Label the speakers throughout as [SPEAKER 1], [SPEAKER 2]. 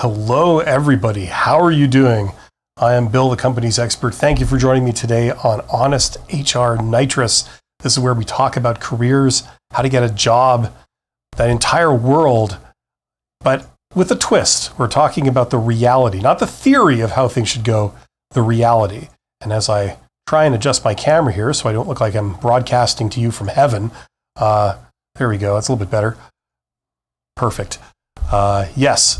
[SPEAKER 1] Hello, everybody. How are you doing? I am Bill, the company's expert. Thank you for joining me today on Honest HR Nitrous. This is where we talk about careers, how to get a job, that entire world, but with a twist. We're talking about the reality, not the theory of how things should go, the reality. And as I try and adjust my camera here so I don't look like I'm broadcasting to you from heaven, there we go. It's a little bit better. Perfect. Yes.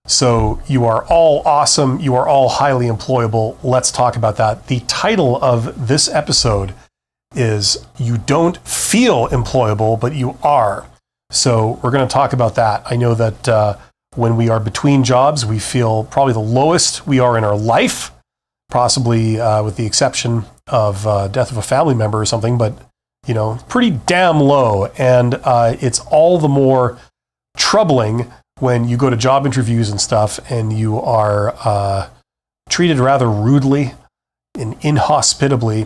[SPEAKER 1] So you are all awesome. You are all highly employable. Let's talk about that. The title of this episode is You Don't Feel Employable, but You Are. So we're going to talk about that. I know that when we are between jobs, we feel probably the lowest we are in our life, possibly with the exception of death of a family member or something, but pretty damn low. And it's all the more troubling when you go to job interviews and stuff and you are treated rather rudely and inhospitably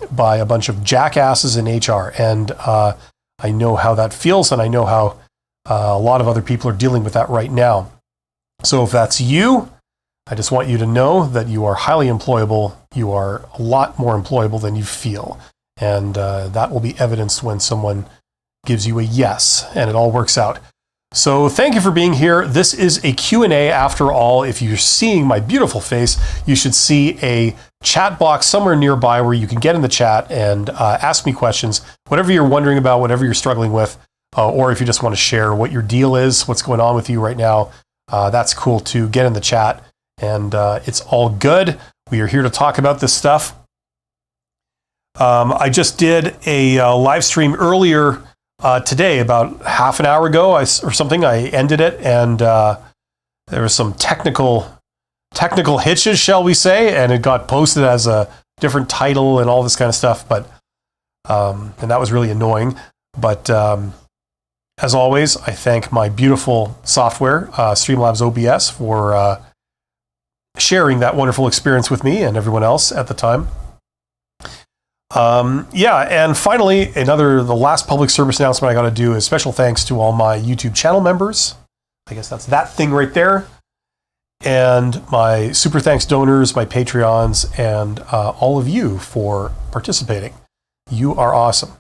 [SPEAKER 1] by a bunch of jackasses in HR. And I know how that feels, and I know how a lot of other people are dealing with that right now. So if that's you, I just want you to know that you are highly employable. You are a lot more employable than you feel. And that will be evidenced when someone gives you a yes, and it all works out. So thank you for being here. This is a Q&A after all. If you're seeing my beautiful face, you should see a chat box somewhere nearby where you can get in the chat and ask me questions, whatever you're wondering about, whatever you're struggling with, or if you just want to share what your deal is, what's going on with you right now, that's cool too. Get in the chat, and it's all good. We are here to talk about this stuff. I just did a live stream earlier today, about half an hour ago or something. I ended it, and there was some technical hitches, shall we say, and it got posted as a different title and all this kind of stuff. But and that was really annoying. But as always, I thank my beautiful software, Streamlabs OBS, for sharing that wonderful experience with me and everyone else at the time. And finally, the last public service announcement I got to do is special thanks to all my YouTube channel members. I guess that's that thing right there. And my super thanks donors, my Patreons, and all of you for participating. You are awesome.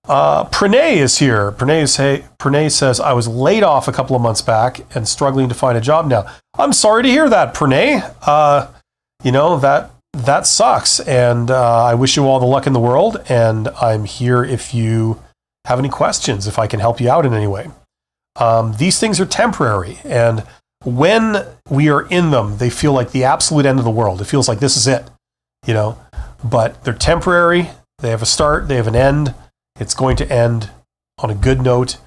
[SPEAKER 1] Pranay is here. Pranay says, I was laid off a couple of months back and struggling to find a job now. I'm sorry to hear that, Pranay. That sucks, and I wish you all the luck in the world, and I'm here if you have any questions, if I can help you out in any way. These things are temporary, and when we are in them, they feel like the absolute end of the world. It feels like this is it, but they're temporary. They have a start, they have an end. It's going to end on a good note.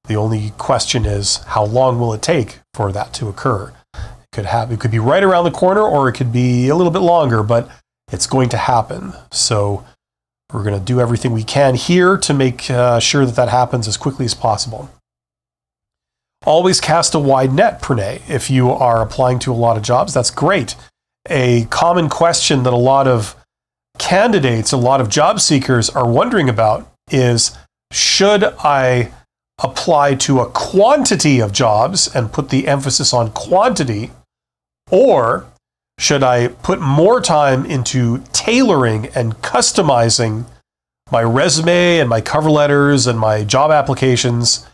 [SPEAKER 1] The only question is, how long will it take for that to occur? It could be right around the corner, or it could be a little bit longer, but it's going to happen. So we're going to do everything we can here to make sure that happens as quickly as possible. Always cast a wide net, Pranay. If you are applying to a lot of jobs, that's great. A common question that a lot of candidates, a lot of job seekers are wondering about is, should I apply to a quantity of jobs and put the emphasis on quantity, or should I put more time into tailoring and customizing my resume and my cover letters and my job applications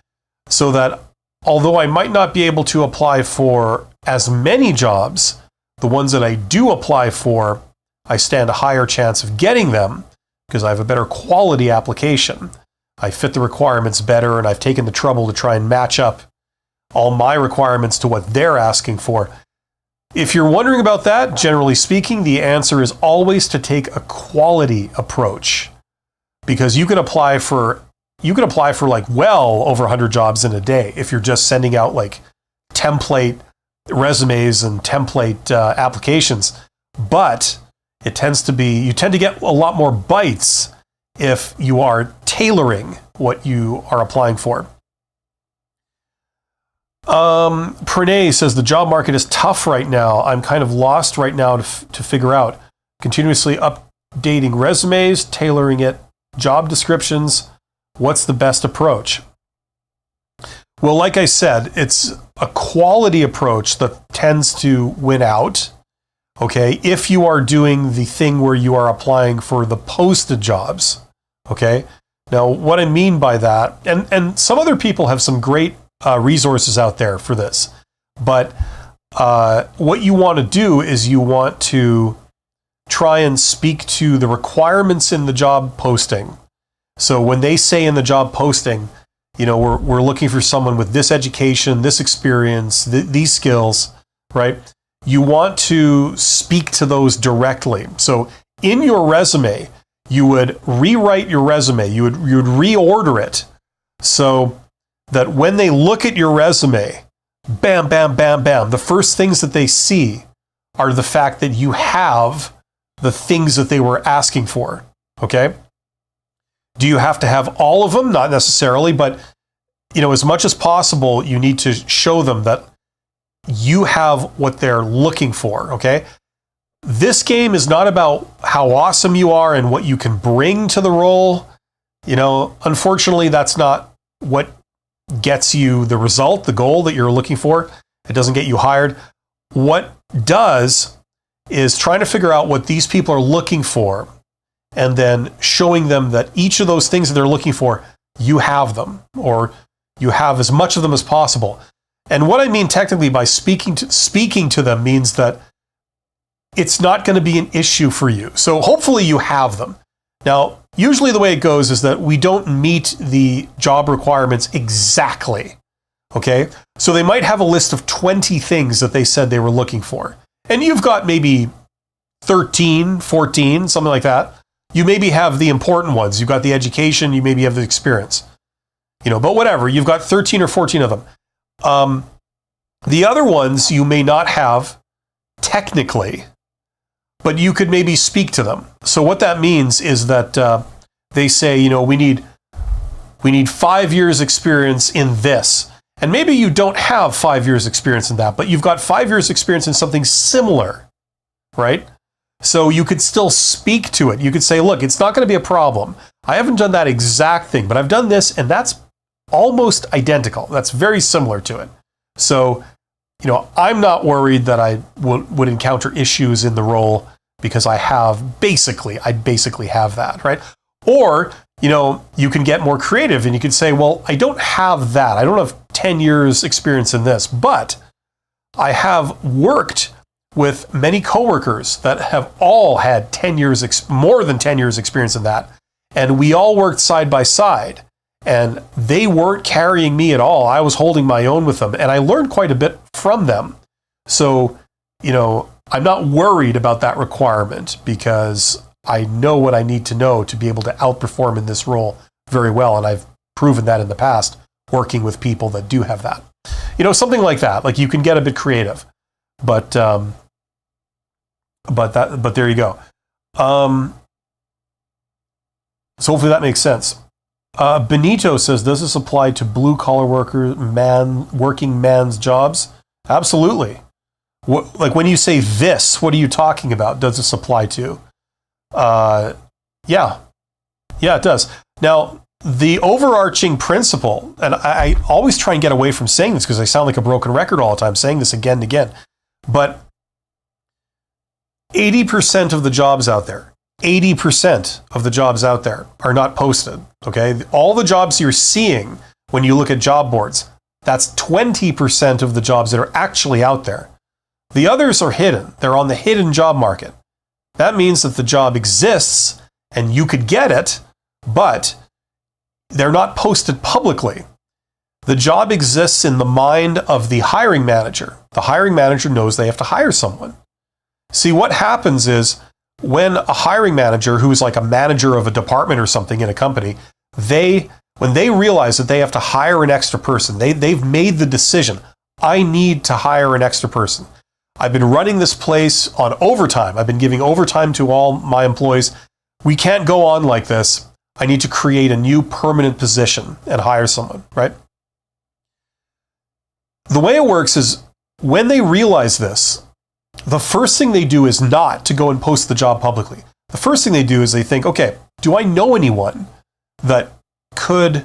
[SPEAKER 1] so that although I might not be able to apply for as many jobs, the ones that I do apply for, I stand a higher chance of getting them because I have a better quality application. I fit the requirements better, and I've taken the trouble to try and match up all my requirements to what they're asking for. If you're wondering about that, generally speaking, the answer is always to take a quality approach, because you can apply for like well over 100 jobs in a day if you're just sending out like template resumes and template applications. But you tend to get a lot more bites if you are tailoring what you are applying for. Pranay says, the job market is tough right now. I'm kind of lost right now to figure out. Continuously updating resumes, tailoring it, job descriptions. What's the best approach? Well, like I said, it's a quality approach that tends to win out. Okay, if you are doing the thing where you are applying for the posted jobs. Okay, now what I mean by that, and some other people have some great resources out there for this, but what you want to do is you want to try and speak to the requirements in the job posting. So when they say in the job posting, we're looking for someone with this education, this experience, these skills, right? You want to speak to those directly. So in your resume, you would rewrite your resume. You would reorder it so that when they look at your resume, bam, bam, bam, bam, the first things that they see are the fact that you have the things that they were asking for. Okay? Do you have to have all of them? Not necessarily, but as much as possible, you need to show them that you have what they're looking for, okay? This game is not about how awesome you are and what you can bring to the role. Unfortunately, that's not what gets you the result, the goal that you're looking for. It doesn't get you hired. What does is trying to figure out what these people are looking for and then showing them that each of those things that they're looking for, you have them, or you have as much of them as possible. And what I mean technically by speaking to them means that it's not going to be an issue for you. So hopefully you have them. Now, usually the way it goes is that we don't meet the job requirements exactly. Okay? So they might have a list of 20 things that they said they were looking for. And you've got maybe 13, 14, something like that. You maybe have the important ones. You've got the education, you maybe have the experience. But whatever, you've got 13 or 14 of them. The other ones you may not have technically, but you could maybe speak to them. So what that means is that they say, we need 5 years experience in this. And maybe you don't have 5 years experience in that, but you've got 5 years experience in something similar, right? So you could still speak to it. You could say, look, it's not going to be a problem. I haven't done that exact thing, but I've done this, and that's almost identical. That's very similar to it. So, I'm not worried that I would encounter issues in the role because I basically have that, right? Or, you can get more creative and you can say, well, I don't have that. I don't have 10 years experience in this, but I have worked with many coworkers that have all had 10 years, more than 10 years experience in that. And we all worked side by side. And they weren't carrying me at all. I was holding my own with them. And I learned quite a bit from them. So, I'm not worried about that requirement because I know what I need to know to be able to outperform in this role very well. And I've proven that in the past, working with people that do have that. Something like that. Like you can get a bit creative. But there you go. So hopefully that makes sense. Benito says, does this apply to blue-collar working man's jobs? Absolutely. Like when you say this, what are you talking about? Does this apply to? Yeah, it does. Now, the overarching principle, and I always try and get away from saying this because I sound like a broken record all the time, saying this again and again, but 80% of the jobs out there, 80% of the jobs out there are not posted, okay? All the jobs you're seeing when you look at job boards, that's 20% of the jobs that are actually out there. The others are hidden. They're on the hidden job market. That means that the job exists and you could get it, but they're not posted publicly. The job exists in the mind of the hiring manager. The hiring manager knows they have to hire someone. See, what happens is when a hiring manager who is like a manager of a department or something in a company, when they realize that they have to hire an extra person, they've made the decision, I need to hire an extra person. I've been running this place on overtime. I've been giving overtime to all my employees. We can't go on like this. I need to create a new permanent position and hire someone, right? The way it works is when they realize this, the first thing they do is not to go and post the job publicly. The first thing they do is they think, okay, do I know anyone that could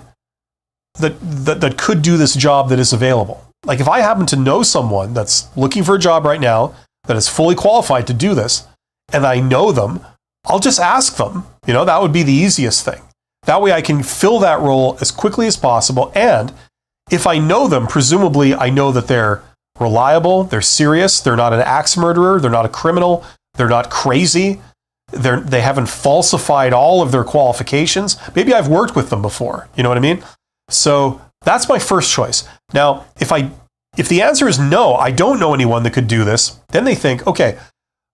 [SPEAKER 1] that could do this job that is available. Like if I happen to know someone that's looking for a job right now that is fully qualified to do this, and I know them, I'll just ask them. That would be the easiest thing. That way I can fill that role as quickly as possible. And if I know them, presumably I know that they're reliable, they're serious, they're not an axe murderer, they're not a criminal, they're not crazy, they haven't falsified all of their qualifications. Maybe I've worked with them before. You know what I mean? So that's my first choice. Now, if the answer is no, I don't know anyone that could do this, then they think, okay,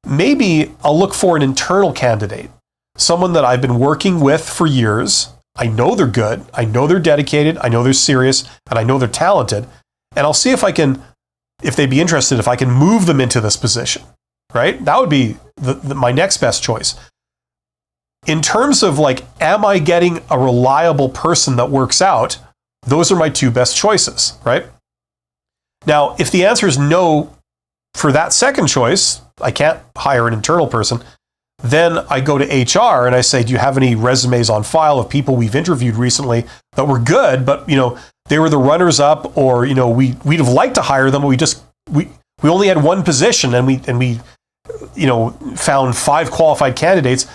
[SPEAKER 1] maybe I'll look for an internal candidate, someone that I've been working with for years. I know they're good, I know they're dedicated, I know they're serious, and I know they're talented. And I'll see if they'd be interested, if I can move them into this position, right? That would be my next best choice. In terms of like, am I getting a reliable person that works out? Those are my two best choices, right? Now, if the answer is no for that second choice, I can't hire an internal person, then I go to HR and I say, do you have any resumes on file of people we've interviewed recently that were good, but they were the runners up, or we'd have liked to hire them, but we only had one position and we found 5 qualified candidates.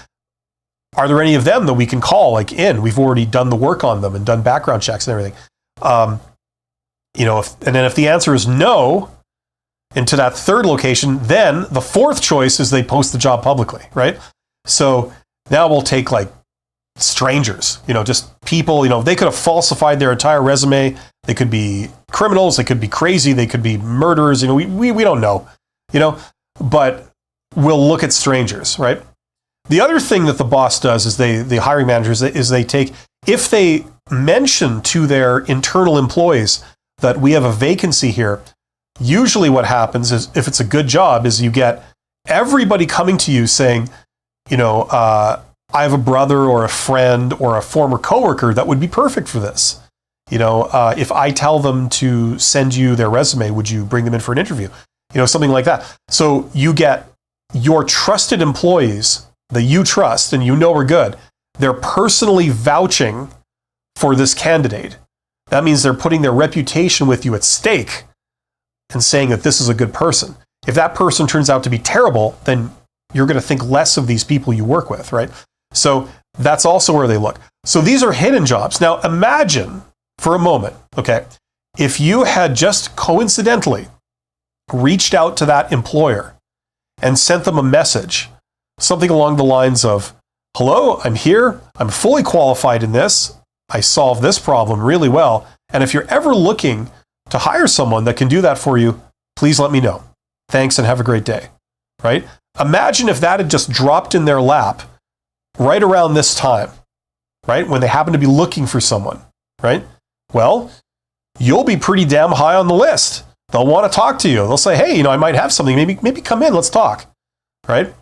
[SPEAKER 1] Are there any of them that we can call in? We've already done the work on them and done background checks and everything. And then if the answer is no, into that third location, then the fourth choice is they post the job publicly, right? So now we'll take strangers, just people, they could have falsified their entire resume. They could be criminals, they could be crazy, they could be murderers, we don't know, but we'll look at strangers, right? The other thing that the boss does is the hiring managers, is they take, if they mention to their internal employees that we have a vacancy here, usually what happens is, if it's a good job, is you get everybody coming to you saying, I have a brother or a friend or a former coworker that would be perfect for this. If I tell them to send you their resume, would you bring them in for an interview? Something like that. So you get your trusted employees that you trust and are good. They're personally vouching for this candidate. That means they're putting their reputation with you at stake and saying that this is a good person. If that person turns out to be terrible, then you're going to think less of these people you work with, right? So that's also where they look. So these are hidden jobs. Now imagine for a moment, okay, if you had just coincidentally reached out to that employer and sent them a message, something along the lines of, hello, I'm here, I'm fully qualified in this, I solve this problem really well, and if you're ever looking to hire someone that can do that for you, please let me know. Thanks and have a great day, right? Imagine if that had just dropped in their lap right around this time, right? When they happen to be looking for someone, right? Well, you'll be pretty damn high on the list. They'll want to talk to you. They'll say, hey, I might have something. Maybe come in, let's talk, right?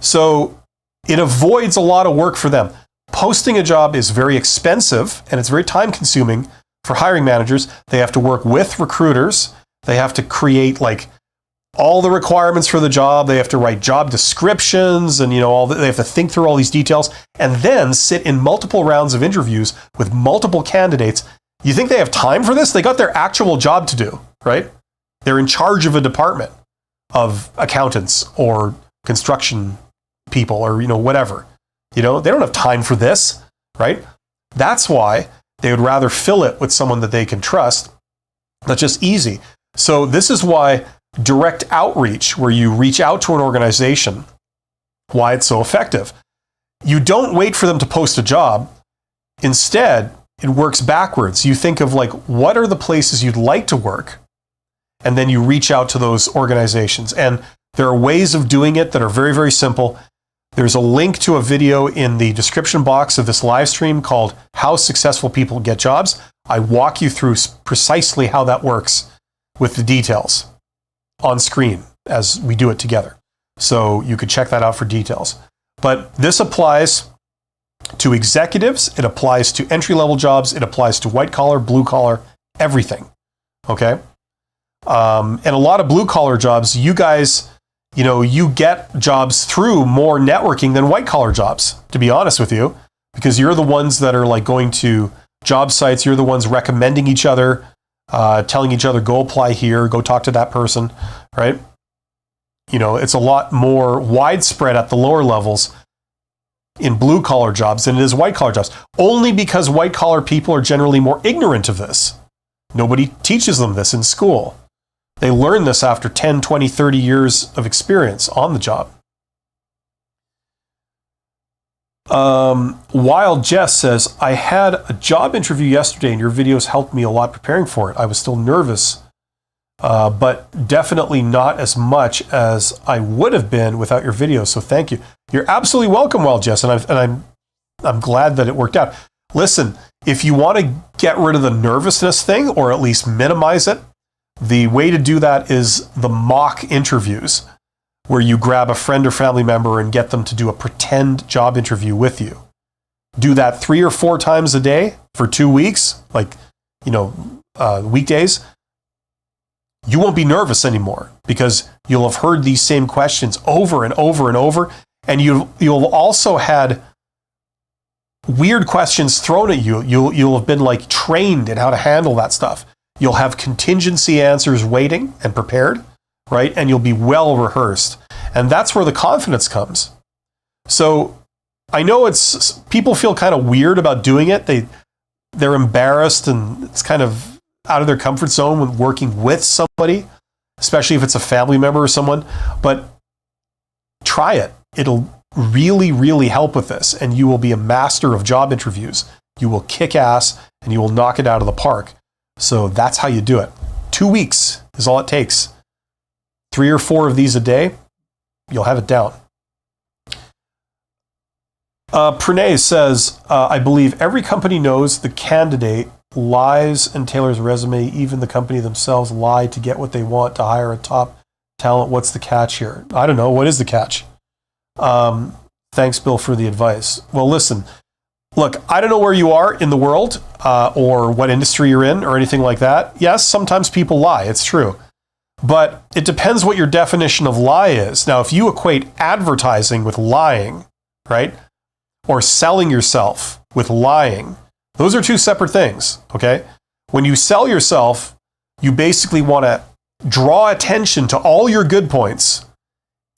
[SPEAKER 1] So it avoids a lot of work for them. Posting a job is very expensive and it's very time consuming for hiring managers. They have to work with recruiters. They have to create all the requirements for the job. They have to write job descriptions and they have to think through all these details and then sit in multiple rounds of interviews with multiple candidates. You think they have time for this? They got their actual job to do, right? They're in charge of a department of accountants or construction people or whatever. They don't have time for this, right? That's why they would rather fill it with someone that they can trust. That's just easy. So this is why direct outreach, where you reach out to an organization, why it's so effective. You don't wait for them to post a job. Instead, it works backwards. You think of what are the places you'd like to work? And then you reach out to those organizations. And there are ways of doing it that are very, very simple. There's a link to a video in the description box of this live stream called How Successful People Get Jobs. I walk you through precisely how that works with the details on screen as we do it together. So you could check that out for details. But this applies to executives, it applies to entry-level jobs, it applies to white-collar, blue-collar, everything, okay? And a lot of blue-collar jobs, you guys, you get jobs through more networking than white-collar jobs, to be honest with you, because you're the ones that are going to job sites, you're the ones recommending each other, telling each other, go apply here, go talk to that person, right? You know, it's a lot more widespread at the lower levels in blue collar jobs than it is white collar jobs, only because white collar people are generally more ignorant of this. Nobody teaches them this in school. They learn this after 10, 20, 30 years of experience on the job. Wild Jess says, I had a job interview yesterday and your videos helped me a lot preparing for it. I was still nervous, but definitely not as much as I would have been without your videos. So thank you. You're absolutely welcome, Wild Jess, and I'm glad that it worked out. Listen, if you want to get rid of the nervousness thing, or at least minimize it, the way to do that is the mock interviews, where you grab a friend or family member and get them to do a pretend job interview with you. Do that 3 or 4 times a day for 2 weeks, weekdays. You won't be nervous anymore because you'll have heard these same questions over and over and over, and you'll also had weird questions thrown at you. You'll have been like trained in how to handle that stuff. You'll have contingency answers waiting and prepared, right? And you'll be well rehearsed. And that's where the confidence comes. So I know people feel kind of weird about doing it. They're embarrassed and it's kind of out of their comfort zone when working with somebody, especially if it's a family member or someone. But try it. It'll really, really help with this. And you will be a master of job interviews. You will kick ass and you will knock it out of the park. So that's how you do it. 2 weeks is all it takes. 3 or 4 of these a day, you'll have it down. Pranay says, I believe every company knows the candidate lies and tailors resume. Even the company themselves lie to get what they want to hire a top talent. What's the catch here? I don't know. What is the catch? Thanks, Bill, for the advice. Well, listen, look, I don't know where you are in the world or what industry you're in or anything like that. Yes, sometimes people lie. It's true. But it depends what your definition of lie is. Now, if you equate advertising with lying, right, or selling yourself with lying, those are 2 separate things, okay? When you sell yourself, you basically want to draw attention to all your good points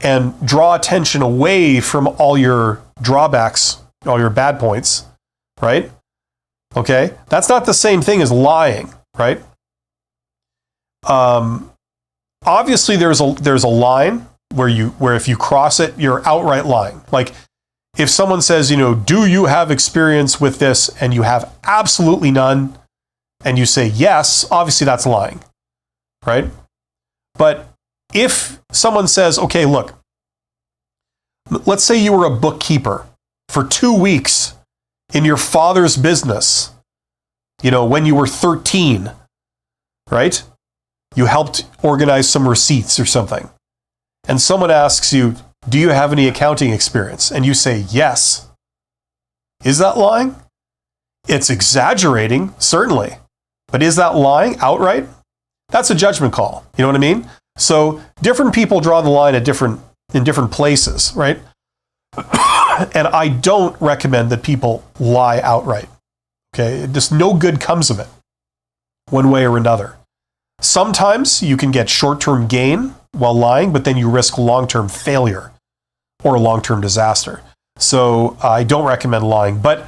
[SPEAKER 1] and draw attention away from all your drawbacks, all your bad points, right? Okay? That's not the same thing as lying, right? Obviously, there's a line where if you cross it, you're outright lying. Like if someone says, do you have experience with this, and you have absolutely none, and you say yes, obviously that's lying, right? But if someone says, okay, look, let's say you were a bookkeeper for 2 weeks in your father's business, when you were 13, right? You helped organize some receipts or something. And someone asks you, do you have any accounting experience? And you say, yes. Is that lying? It's exaggerating, certainly. But is that lying outright? That's a judgment call. You know what I mean? So different people draw the line in different places, right? And I don't recommend that people lie outright. Okay? Just no good comes of it, one way or another. Sometimes you can get short-term gain while lying, but then you risk long-term failure or long-term disaster. So I don't recommend lying. But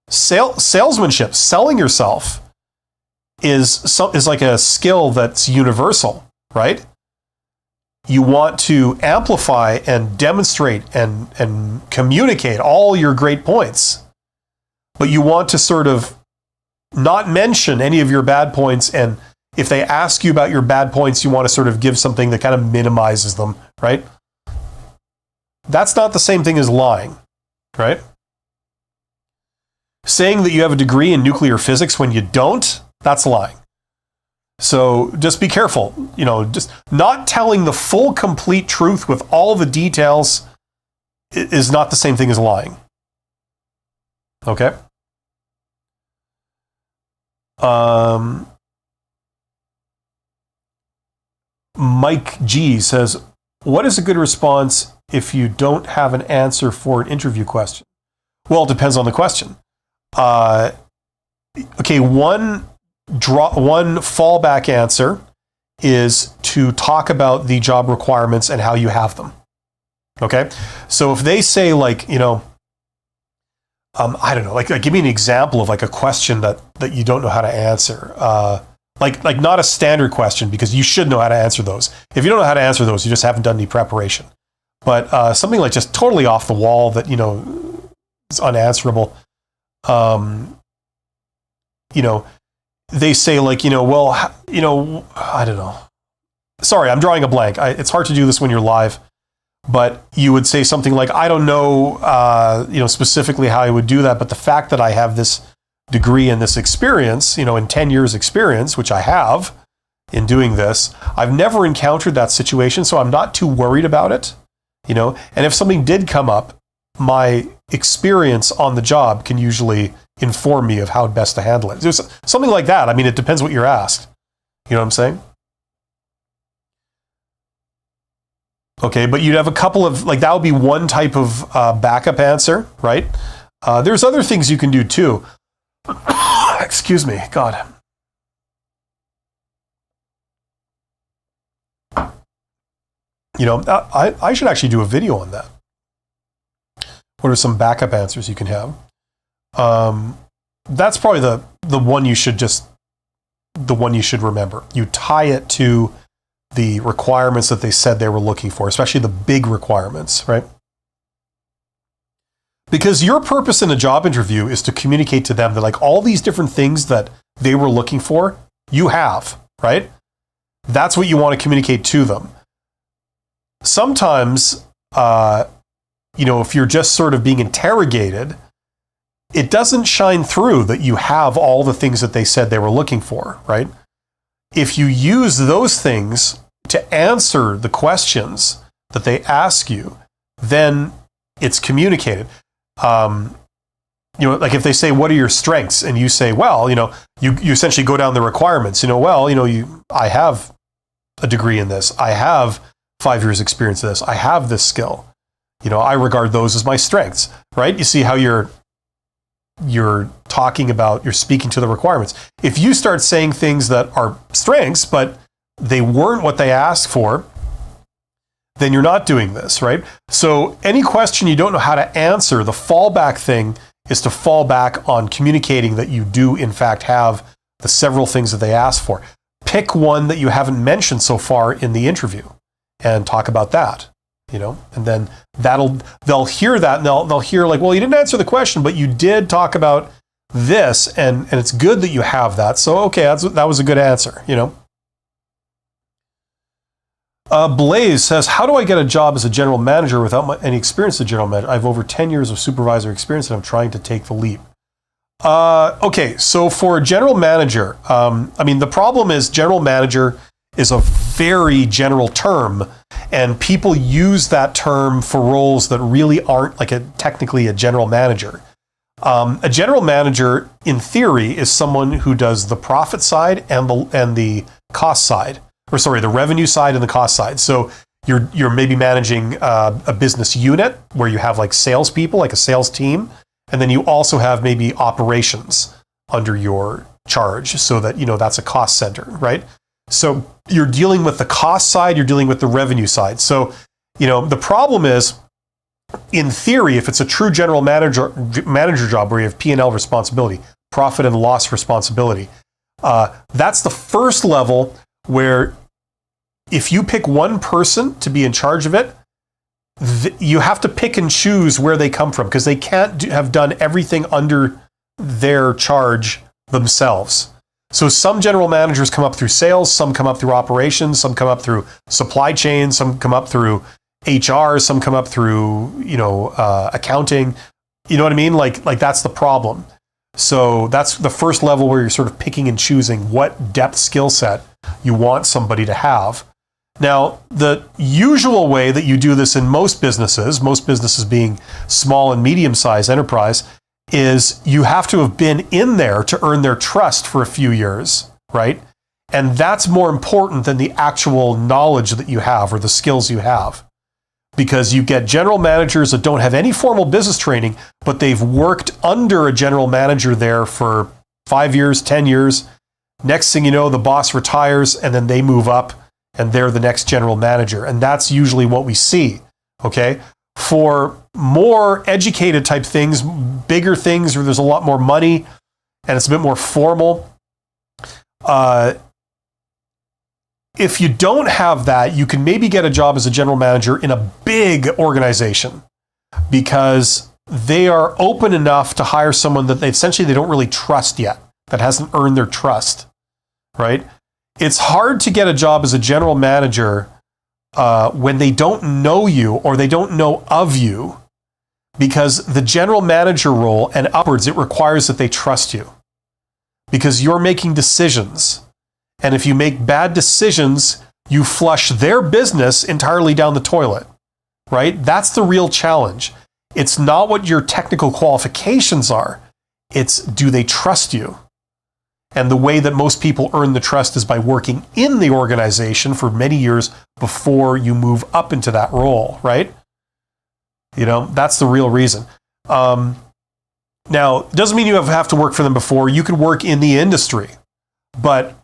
[SPEAKER 1] salesmanship, selling yourself, is like a skill that's universal, right? You want to amplify and demonstrate and communicate all your great points, but you want to sort of not mention any of your bad points, and if they ask you about your bad points, you want to sort of give something that kind of minimizes them, right? That's not the same thing as lying, right? Saying that you have a degree in nuclear physics when you don't, that's lying. So just be careful, just not telling the full, complete truth with all the details is not the same thing as lying. Okay? Mike G says, what is a good response if you don't have an answer for an interview question? Well, it depends on the question. okay, one fallback answer is to talk about the job requirements and how you have them. Okay, so if they say like, I don't know, like give me an example of like a question that you don't know how to answer. Like not a standard question, because you should know how to answer those. If you don't know how to answer those, you just haven't done any preparation. But something like just totally off the wall that, is unanswerable. They say like, well, I don't know. Sorry, I'm drawing a blank. It's hard to do this when you're live. But you would say something like, I don't know, specifically how I would do that, but the fact that I have this degree and this experience, in 10 years experience, which I have in doing this, I've never encountered that situation, so I'm not too worried about it, and if something did come up, my experience on the job can usually inform me of how best to handle it. There's something like that. I mean, it depends what you're asked. You know what I'm saying? Okay, but you'd have a couple of, like, that would be one type of backup answer, right? There's other things you can do too. Excuse me, God. I should actually do a video on that. What are some backup answers you can have? That's probably the one you should remember. You tie it to the requirements that they said they were looking for, especially the big requirements, right? Because your purpose in a job interview is to communicate to them that like all these different things that they were looking for, you have, right? That's what you want to communicate to them. Sometimes, if you're just sort of being interrogated, it doesn't shine through that you have all the things that they said they were looking for, right? If you use those things to answer the questions that they ask you, then it's communicated. Like if they say, what are your strengths? And you say, well, you essentially go down the requirements, I have a degree in this. I have 5 years experience in this. I have this skill. I regard those as my strengths, right? You see how you're speaking to the requirements. If you start saying things that are strengths, but they weren't what they asked for, then you're not doing this, right? So any question you don't know how to answer, the fallback thing is to fall back on communicating that you do in fact have the several things that they asked for. Pick one that you haven't mentioned so far in the interview and talk about that. And then they'll hear that and they'll hear like, well, you didn't answer the question, but you did talk about this, and it's good that you have that. So, okay, that was a good answer, Blaze says, how do I get a job as a general manager without any experience as a general manager? I have over 10 years of supervisor experience and I'm trying to take the leap. Okay, so for a general manager, the problem is general manager is a very general term, and people use that term for roles that really aren't like technically a general manager. A general manager, in theory, is someone who does the profit side and the cost side, the revenue side and the cost side. So you're maybe managing a business unit where you have like salespeople, like a sales team, and then you also have maybe operations under your charge, so that that's a cost center, right? So you're dealing with the cost side, you're dealing with the revenue side. So, the problem is, in theory, if it's a true general manager job where you have P&L responsibility, profit and loss responsibility, that's the first level where if you pick one person to be in charge of it, you have to pick and choose where they come from, because they can't have done everything under their charge themselves. So some general managers come up through sales, some come up through operations, some come up through supply chain, some come up through HR, some come up through, accounting. You know what I mean? Like that's the problem. So that's the first level where you're sort of picking and choosing what depth skill set you want somebody to have. Now, the usual way that you do this in most businesses being small and medium-sized enterprise, is you have to have been in there to earn their trust for a few years, right? And that's more important than the actual knowledge that you have or the skills you have. Because you get general managers that don't have any formal business training, but they've worked under a general manager there for 5 years, 10 years. Next thing you know, the boss retires and then they move up and they're the next general manager. And that's usually what we see, okay? For more educated type things, bigger things where there's a lot more money and it's a bit more formal, if you don't have that, you can maybe get a job as a general manager in a big organization because they are open enough to hire someone that they don't really trust yet, that hasn't earned their trust, right? It's hard to get a job as a general manager when they don't know you or they don't know of you, because the general manager role and upwards, it requires that they trust you because you're making decisions. And if you make bad decisions, you flush their business entirely down the toilet, right? That's the real challenge. It's not what your technical qualifications are. It's, do they trust you? And the way that most people earn the trust is by working in the organization for many years before you move up into that role, right? You know, that's the real reason. Now, it doesn't mean you have to work for them before. You could work in the industry, but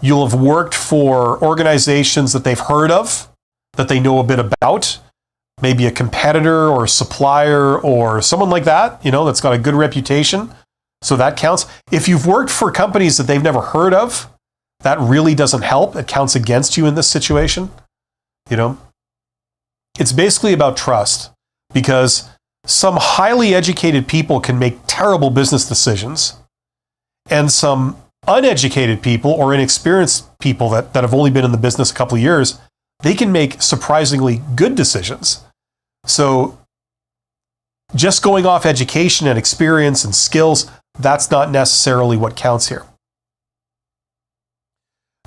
[SPEAKER 1] you'll have worked for organizations that they've heard of, that they know a bit about, maybe a competitor or a supplier or someone like that, you know, that's got a good reputation. So that counts. If you've worked for companies that they've never heard of, that really doesn't help. It counts against you in this situation. You know, it's basically about trust, because some highly educated people can make terrible business decisions, and some uneducated people or inexperienced people that have only been in the business a couple of years, they can make surprisingly good decisions. So just going off education and experience and skills, that's not necessarily what counts here.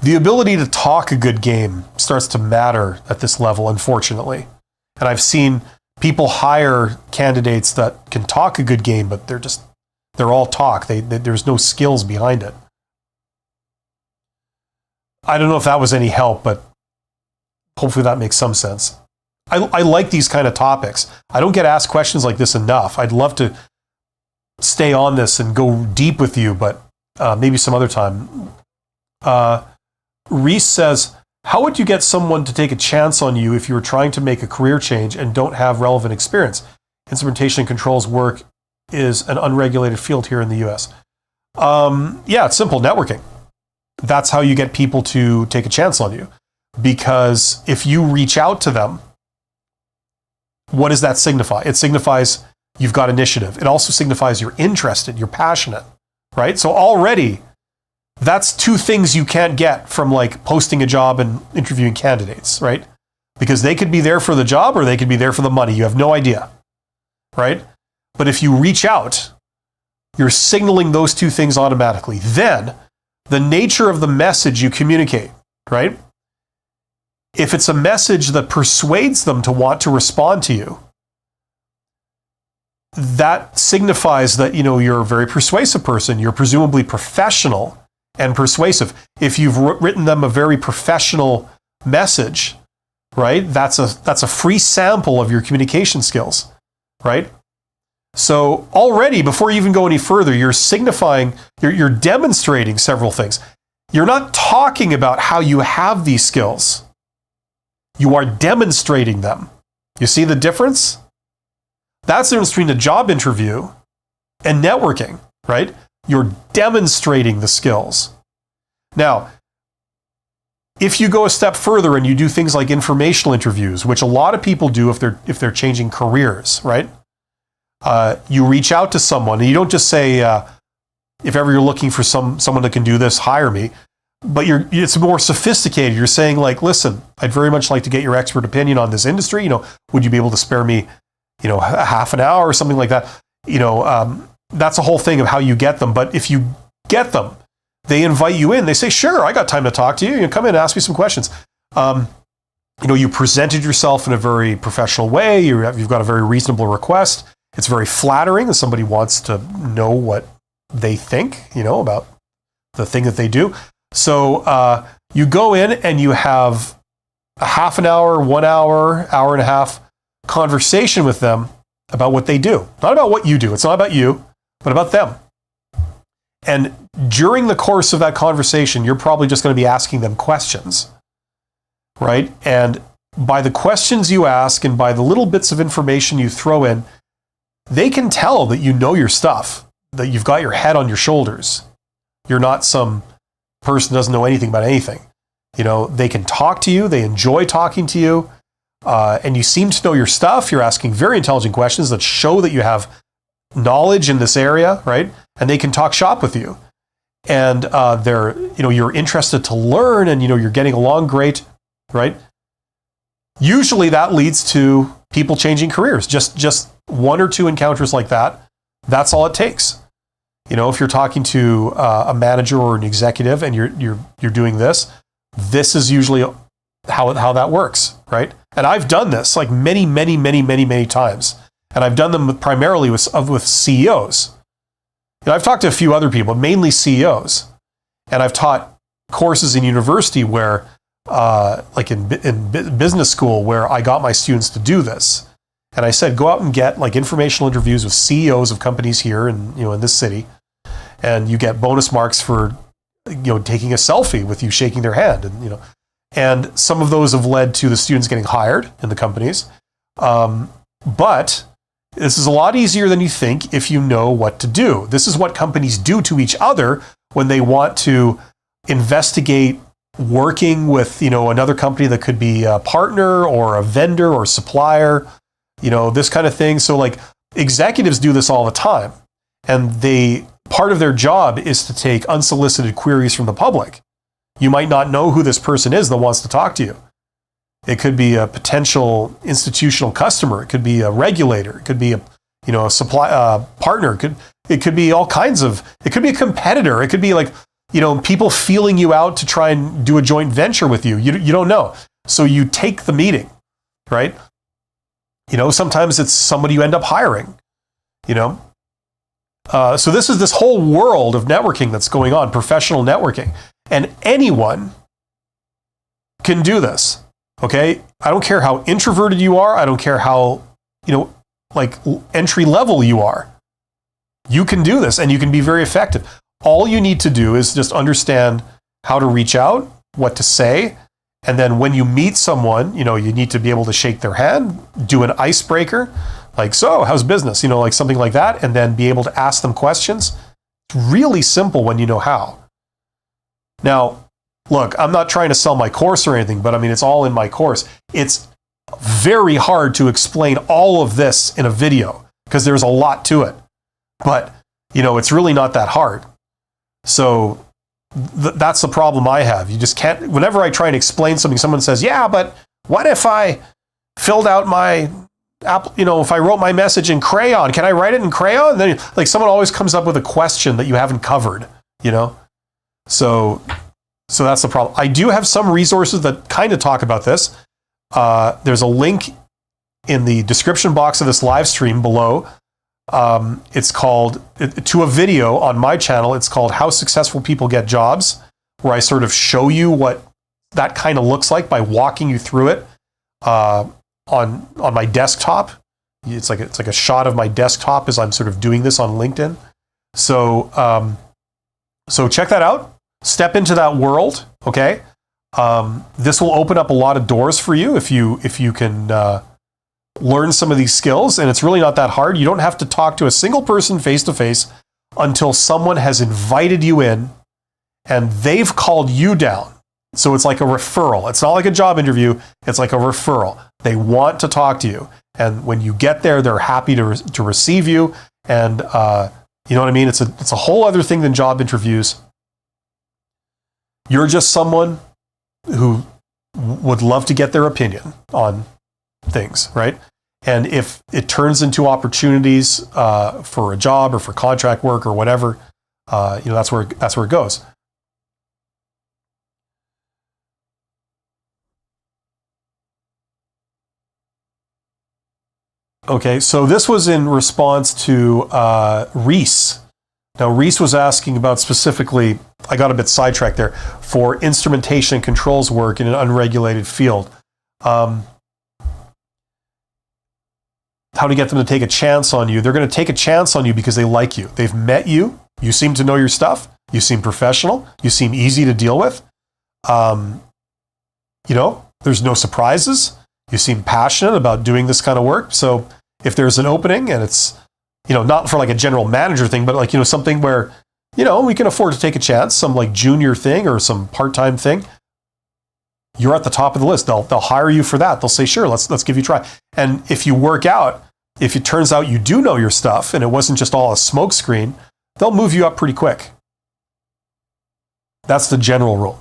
[SPEAKER 1] The ability to talk a good game starts to matter at this level, unfortunately. And I've seen people hire candidates that can talk a good game, but they're all talk. There's no skills behind it. I don't know if that was any help, but hopefully that makes some sense. I like these kind of topics. I don't get asked questions like this enough. I'd love to stay on this and go deep with you, but maybe some other time. Reese says, how would you get someone to take a chance on you if you were trying to make a career change and don't have relevant experience? Instrumentation and controls work is an unregulated field here in the US. Yeah, it's simple, networking. That's how you get people to take a chance on you. Because if you reach out to them, what does that signify? It signifies you've got initiative. It also signifies you're interested, you're passionate, right? So already, that's two things you can't get from like posting a job and interviewing candidates, right? Because they could be there for the job or they could be there for the money. You have no idea, right? But if you reach out, you're signaling those two things automatically. Then, the nature of the message you communicate, right? If it's a message that persuades them to want to respond to you, that signifies that, you know, you're a very persuasive person. You're presumably professional and persuasive. If you've written them a very professional message, right? That's a free sample of your communication skills, right? So already, before you even go any further, you're signifying, you're demonstrating several things. You're not talking about how you have these skills. You are demonstrating them. You see the difference? That's the difference between a job interview and networking, right? You're demonstrating the skills. Now, if you go a step further and you do things like informational interviews, which a lot of people do if they're changing careers, right? You reach out to someone and you don't just say, if ever you're looking for someone that can do this, hire me. But it's more sophisticated. You're saying like, listen, I'd very much like to get your expert opinion on this industry. You know, would you be able to spare me, you know, a half an hour or something like that? You know, that's a whole thing of how you get them. But if you get them, they invite you in. They say, sure, I got time to talk to you. You know, come in and ask me some questions. You know, you presented yourself in a very professional way. You've got a very reasonable request. It's very flattering that somebody wants to know what they think, you know, about the thing that they do. So you go in and you have a half an hour, 1 hour, hour and a half conversation with them about what they do. Not about what you do. It's not about you, but about them. And during the course of that conversation, you're probably just going to be asking them questions, right? And by the questions you ask and by the little bits of information you throw in, they can tell that you know your stuff, that you've got your head on your shoulders. You're not some person who doesn't know anything about anything. You know, they can talk to you, they enjoy talking to you, and you seem to know your stuff. You're asking very intelligent questions that show that you have knowledge in this area, right? And they can talk shop with you. And you're interested to learn, and you're getting along great, right? Usually that leads to people changing careers. Just one or two encounters like that, that's all it takes. If you're talking to a manager or an executive and you're doing this is usually how that works, right? And I've done this like many times, and I've done them primarily with CEOs. I've talked to a few other people, mainly CEOs, and I've taught courses in university where, like in business school, where I got my students to do this. And I said, go out and get like informational interviews with CEOs of companies here in this city, and you get bonus marks for taking a selfie with you shaking their hand, and some of those have led to the students getting hired in the companies. But this is a lot easier than you think if you know what to do. This is what companies do to each other when they want to investigate working with another company that could be a partner or a vendor or supplier, this kind of thing. So like executives do this all the time, and part of their job is to take unsolicited queries from the public. You might not know who this person is that wants to talk to you. It could be a potential institutional customer. It could be a regulator. It could be a supply partner. It could be all kinds of. It could be a competitor. It could be like people feeling you out to try and do a joint venture with you. You don't know, so you take the meeting, right? Sometimes it's somebody you end up hiring. So this is this whole world of networking that's going on, professional networking, and anyone can do this. Okay, I don't care how introverted you are. I don't care how like entry level you are. You can do this, and you can be very effective. All you need to do is just understand how to reach out, what to say, and then when you meet someone, you need to be able to shake their hand, do an icebreaker, like, so how's business? Like something like that, and then be able to ask them questions. It's really simple when you know how. Now, look, I'm not trying to sell my course or anything, but I mean, it's all in my course. It's very hard to explain all of this in a video because there's a lot to it. But, it's really not that hard. So that's the problem I have. You just can't, whenever I try and explain something, someone says, yeah, but what if I filled out my if I wrote my message in crayon, can I write it in crayon? And then like someone always comes up with a question that you haven't covered, So that's the problem. I do have some resources that kind of talk about this. There's a link in the description box of this live stream below. It's called, to a video on my channel, it's called How Successful People Get Jobs, where I sort of show you what that kind of looks like by walking you through it on my desktop. It's like a shot of my desktop as I'm sort of doing this on LinkedIn. So check that out. Step into that world, okay? This will open up a lot of doors for you if you can learn some of these skills, and it's really not that hard. You don't have to talk to a single person face to face until someone has invited you in and they've called you down. So it's like a referral. It's not like a job interview. It's like a referral. They want to talk to you, and when you get there, they're happy to receive you. And you know what I mean? It's a whole other thing than job interviews. You're just someone who would love to get their opinion on things, right? And if it turns into opportunities for a job or for contract work or whatever, that's where it goes. Okay, so this was in response to Reese. Now, Reese was asking about specifically, I got a bit sidetracked there, for instrumentation and controls work in an unregulated field. How how to get them to take a chance on you. They're going to take a chance on you because they like you. They've met you. You seem to know your stuff. You seem professional. You seem easy to deal with. There's no surprises. You seem passionate about doing this kind of work. So if there's an opening and it's, not for like a general manager thing, but like, something where, we can afford to take a chance, some like junior thing or some part-time thing, you're at the top of the list. They'll hire you for that. They'll say, sure, let's give you a try. And if you work out, if it turns out you do know your stuff and it wasn't just all a smoke screen, they'll move you up pretty quick. That's the general rule.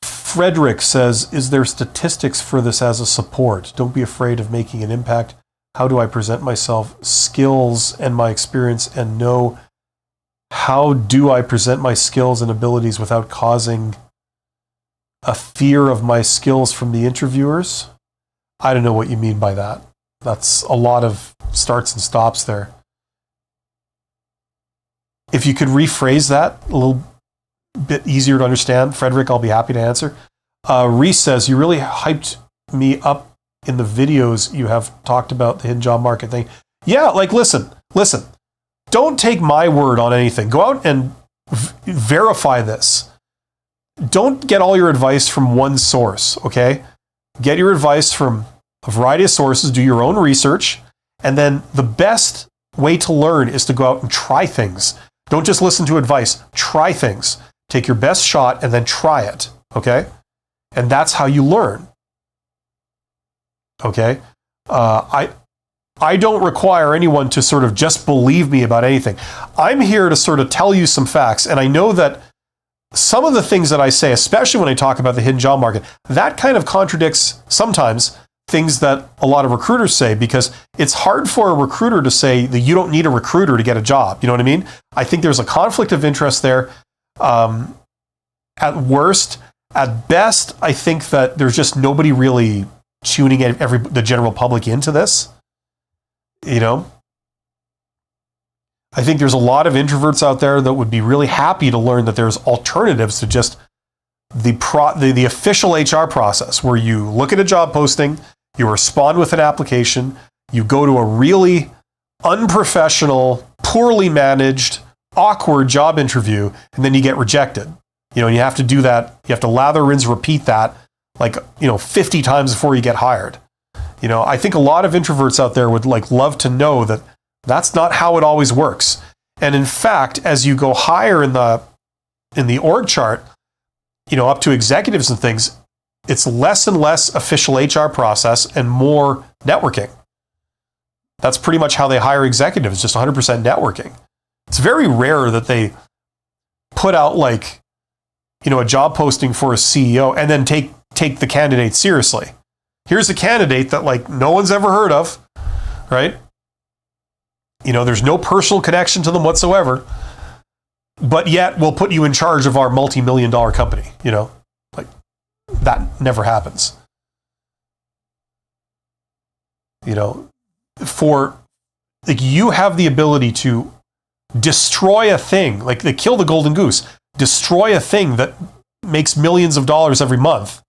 [SPEAKER 1] Frederick says, is there statistics for this as a support? Don't be afraid of making an impact. How do I present myself, skills and my experience, and know how do I present my skills and abilities without causing a fear of my skills from the interviewers? I don't know what you mean by that. That's a lot of starts and stops there. If you could rephrase that a little bit easier to understand, Frederick, I'll be happy to answer. Reese says, you really hyped me up in the videos you have talked about the hidden job market thing. Yeah, like listen. Don't take my word on anything. Go out and verify this. Don't get all your advice from one source, okay? Get your advice from a variety of sources, do your own research, and then the best way to learn is to go out and try things. Don't just listen to advice. Try things. Take your best shot and then try it, okay? And that's how you learn, okay? I don't require anyone to sort of just believe me about anything. I'm here to sort of tell you some facts, and I know that some of the things that I say, especially when I talk about the hidden job market, that kind of contradicts sometimes things that a lot of recruiters say, because it's hard for a recruiter to say that you don't need a recruiter to get a job. You know what I mean? I think there's a conflict of interest there. At worst, at best, I think that there's just nobody really tuning the general public into this. I think there's a lot of introverts out there that would be really happy to learn that there's alternatives to just the official HR process, where you look at a job posting, you respond with an application, you go to a really unprofessional, poorly managed, awkward job interview, and then you get rejected. And you have to do that. You have to lather, rinse, repeat that 50 times before you get hired. I think a lot of introverts out there would love to know that that's not how it always works. And in fact, as you go higher in the org chart, up to executives and things, it's less and less official HR process and more networking. That's pretty much how they hire executives, just 100% networking. It's very rare that they put out a job posting for a CEO and then take the candidate seriously. Here's a candidate that no one's ever heard of, right? There's no personal connection to them whatsoever, but yet we'll put you in charge of our multi-million-dollar company. That never happens. You have the ability to destroy a thing, they kill the golden goose, destroy a thing that makes millions of dollars every month.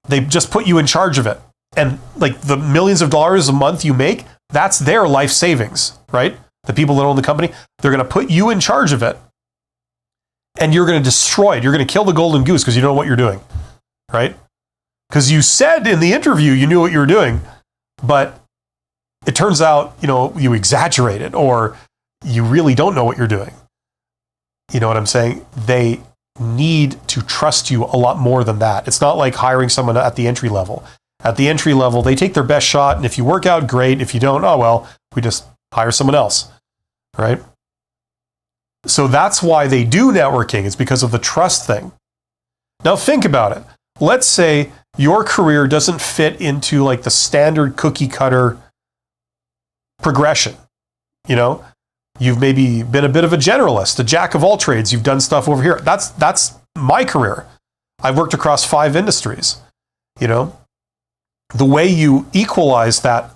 [SPEAKER 1] They just put you in charge of it. And the millions of dollars a month you make, that's their life savings, right? The people that own the company, they're going to put you in charge of it. And you're going to destroy it. You're going to kill the golden goose because you don't know what you're doing, right? Because you said in the interview you knew what you were doing, but it turns out, you exaggerated, or you really don't know what you're doing. You know what I'm saying? They need to trust you a lot more than that. It's not like hiring someone at the entry level. At the entry level, they take their best shot, and if you work out, great. If you don't, oh well, we just hire someone else, right? So that's why they do networking. It's because of the trust thing. Now think about it. Let's say your career doesn't fit into the standard cookie cutter progression. You've maybe been a bit of a generalist, a jack of all trades. You've done stuff over here. That's my career. I've worked across 5 industries. The way you equalize that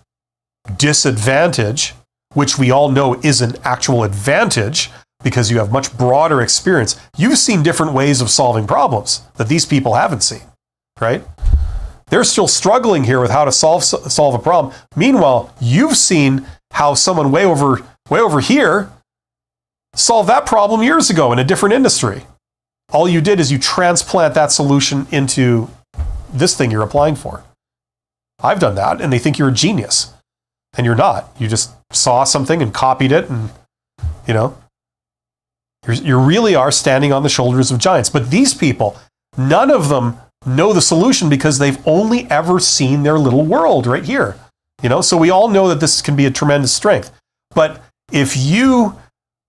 [SPEAKER 1] disadvantage, which we all know is an actual advantage because you have much broader experience. You've seen different ways of solving problems that these people haven't seen, right? They're still struggling here with how to solve a problem. Meanwhile, you've seen how someone way over here solved that problem years ago in a different industry. All you did is you transplant that solution into this thing you're applying for. I've done that, and they think you're a genius. And you're not. You just saw something and copied it, and, you know, you really are standing on the shoulders of giants. But these people, none of them know the solution because they've only ever seen their little world right here. You know, so we all know that this can be a tremendous strength. But if you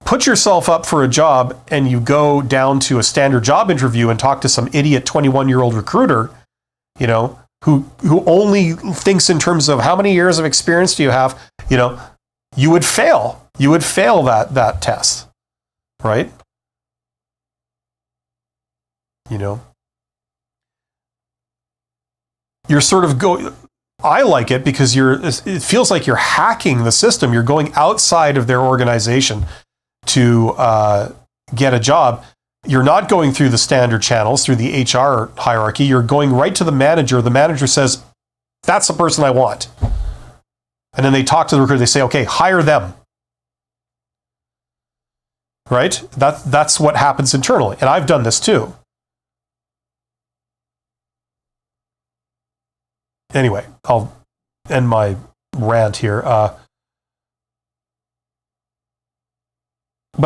[SPEAKER 1] put yourself up for a job and you go down to a standard job interview and talk to some idiot 21-year-old recruiter, you know, who only thinks in terms of how many years of experience do you have, you know, you would fail. You would fail that test, right? You know, you're sort of I like it because it feels like you're hacking the system. You're going outside of their organization to get a job. You're not going through the standard channels, through the HR hierarchy. You're going right to the manager. The manager says, that's the person I want. And then they talk to the recruiter. They say, okay, hire them. Right? That's what happens internally. And I've done this too. Anyway, I'll end my rant here. But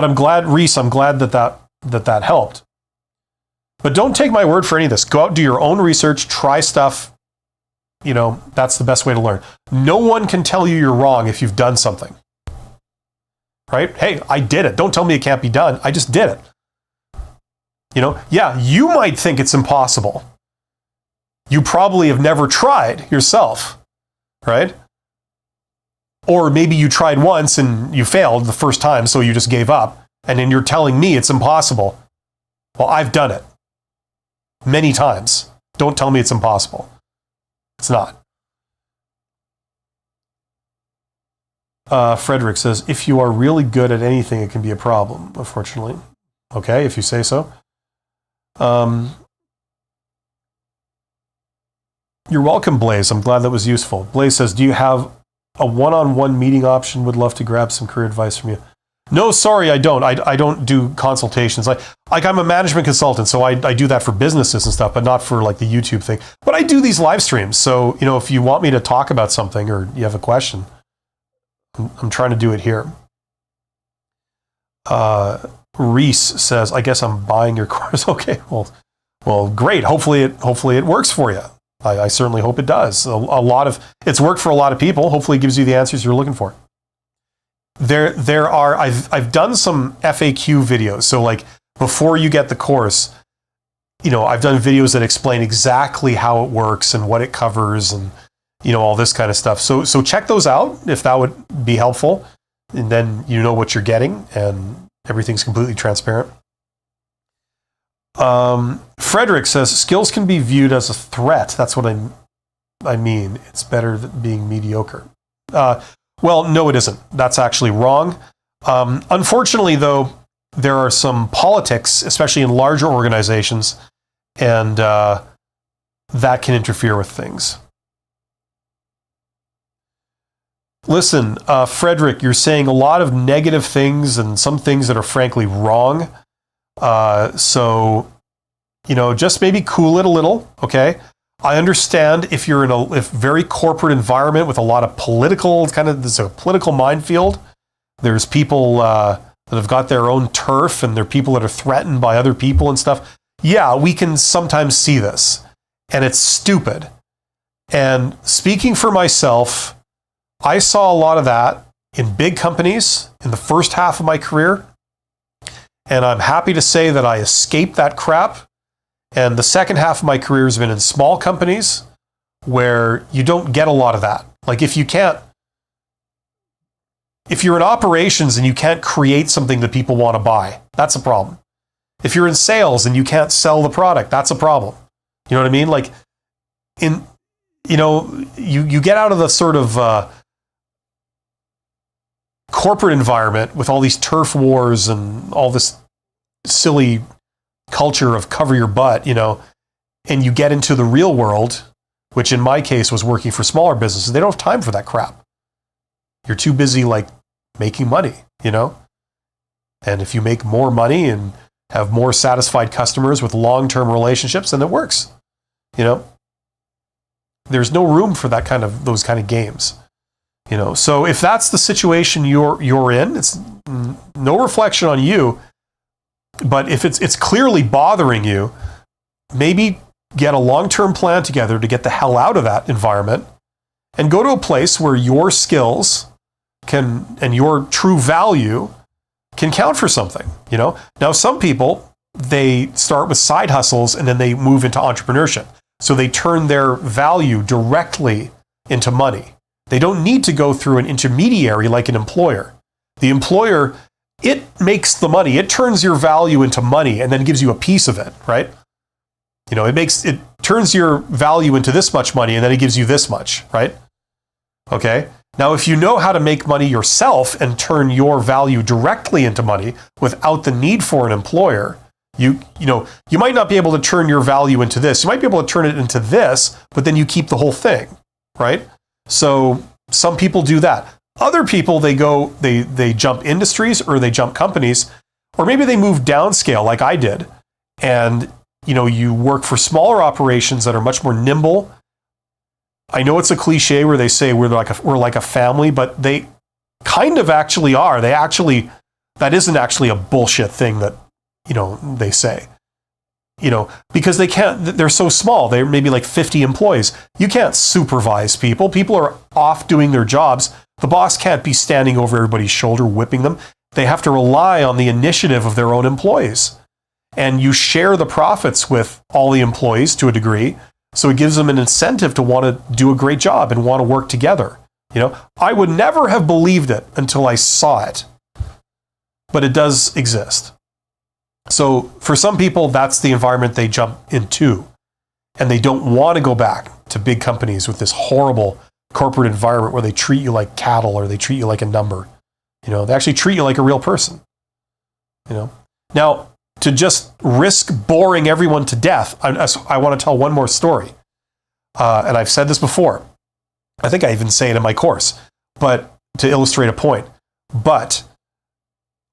[SPEAKER 1] I'm glad, Reese, I'm glad that helped. But don't take my word for any of this. Go out, do your own research, try stuff. You know, that's the best way to learn. No one can tell you you're wrong if you've done something. Right? Hey, I did it. Don't tell me it can't be done. I just did it. You know, yeah, you might think it's impossible. You probably have never tried yourself, right? Or maybe you tried once and you failed the first time, so you just gave up. And then you're telling me it's impossible. Well, I've done it many times. Don't tell me it's impossible. It's not. Frederick says, if you are really good at anything, it can be a problem, unfortunately. Okay, if you say so. You're welcome, Blaze. I'm glad that was useful. Blaze says, do you have a one-on-one meeting option? Would love to grab some career advice from you. No, sorry, I don't. I don't do consultations. Like I'm a management consultant, so I do that for businesses and stuff, but not for like the YouTube thing. But I do these live streams. So, you know, if you want me to talk about something or you have a question, I'm trying to do it here. Reese says, I guess I'm buying your course. Okay, well, great. Hopefully it works for you. I certainly hope it does. It's worked for a lot of people. Hopefully it gives you the answers you're looking for. I've done some FAQ videos. So like before you get the course, you know, I've done videos that explain exactly how it works and what it covers and, you know, all this kind of stuff. So check those out if that would be helpful. And then you know what you're getting and everything's completely transparent. Frederick says, skills can be viewed as a threat. That's what I mean. It's better than being mediocre. Well, no, it isn't. That's actually wrong. Unfortunately, though, there are some politics, especially in larger organizations, and that can interfere with things. Listen, Frederick, you're saying a lot of negative things and some things that are frankly wrong. So, you know, just maybe cool it a little, okay? I understand if you're in a very corporate environment with a lot of political, there's a political minefield. There's people that have got their own turf and there are people that are threatened by other people and stuff. Yeah, we can sometimes see this. And it's stupid. And speaking for myself, I saw a lot of that in big companies in the first half of my career. And I'm happy to say that I escaped that crap. And the second half of my career has been in small companies where you don't get a lot of that. Like if you're in operations and you can't create something that people want to buy, that's a problem. If you're in sales and you can't sell the product, that's a problem. You know what I mean? Like you get out of the sort of corporate environment with all these turf wars and all this silly culture of cover your butt, and you get into the real world, which in my case was working for smaller businesses, they don't have time for that crap. You're too busy making money, And if you make more money and have more satisfied customers with long-term relationships, then it works. There's no room for those kind of games. So if that's the situation you're in, it's no reflection on you. But if it's clearly bothering you, maybe get a long-term plan together to get the hell out of that environment and go to a place where your skills and your true value can count for something. Now some people, they start with side hustles and then they move into entrepreneurship. So they turn their value directly into money. They don't need to go through an intermediary like an employer. The employer, it makes the money. It turns your value into money and then gives you a piece of it, right? It turns your value into this much money and then it gives you this much, right? Okay. Now, if you know how to make money yourself and turn your value directly into money without the need for an employer, you might not be able to turn your value into this. You might be able to turn it into this, but then you keep the whole thing, right? So some people do that. Other people, they jump industries or they jump companies, or maybe they move downscale like I did. And, you work for smaller operations that are much more nimble. I know it's a cliche where they say we're like a family, but they kind of actually are. That isn't actually a bullshit thing that, they say, because they're so small. They're maybe like 50 employees. You can't supervise people. People are off doing their jobs. The boss can't be standing over everybody's shoulder, whipping them. They have to rely on the initiative of their own employees. And you share the profits with all the employees to a degree. So it gives them an incentive to want to do a great job and want to work together. I would never have believed it until I saw it, but it does exist. So for some people, that's the environment they jump into, and they don't want to go back to big companies with this horrible corporate environment where they treat you like cattle or they treat you like a number. They actually treat you like a real person. Now, to just risk boring everyone to death, I want to tell one more story. And I've said this before. I think I even say it in my course, but to illustrate a point. But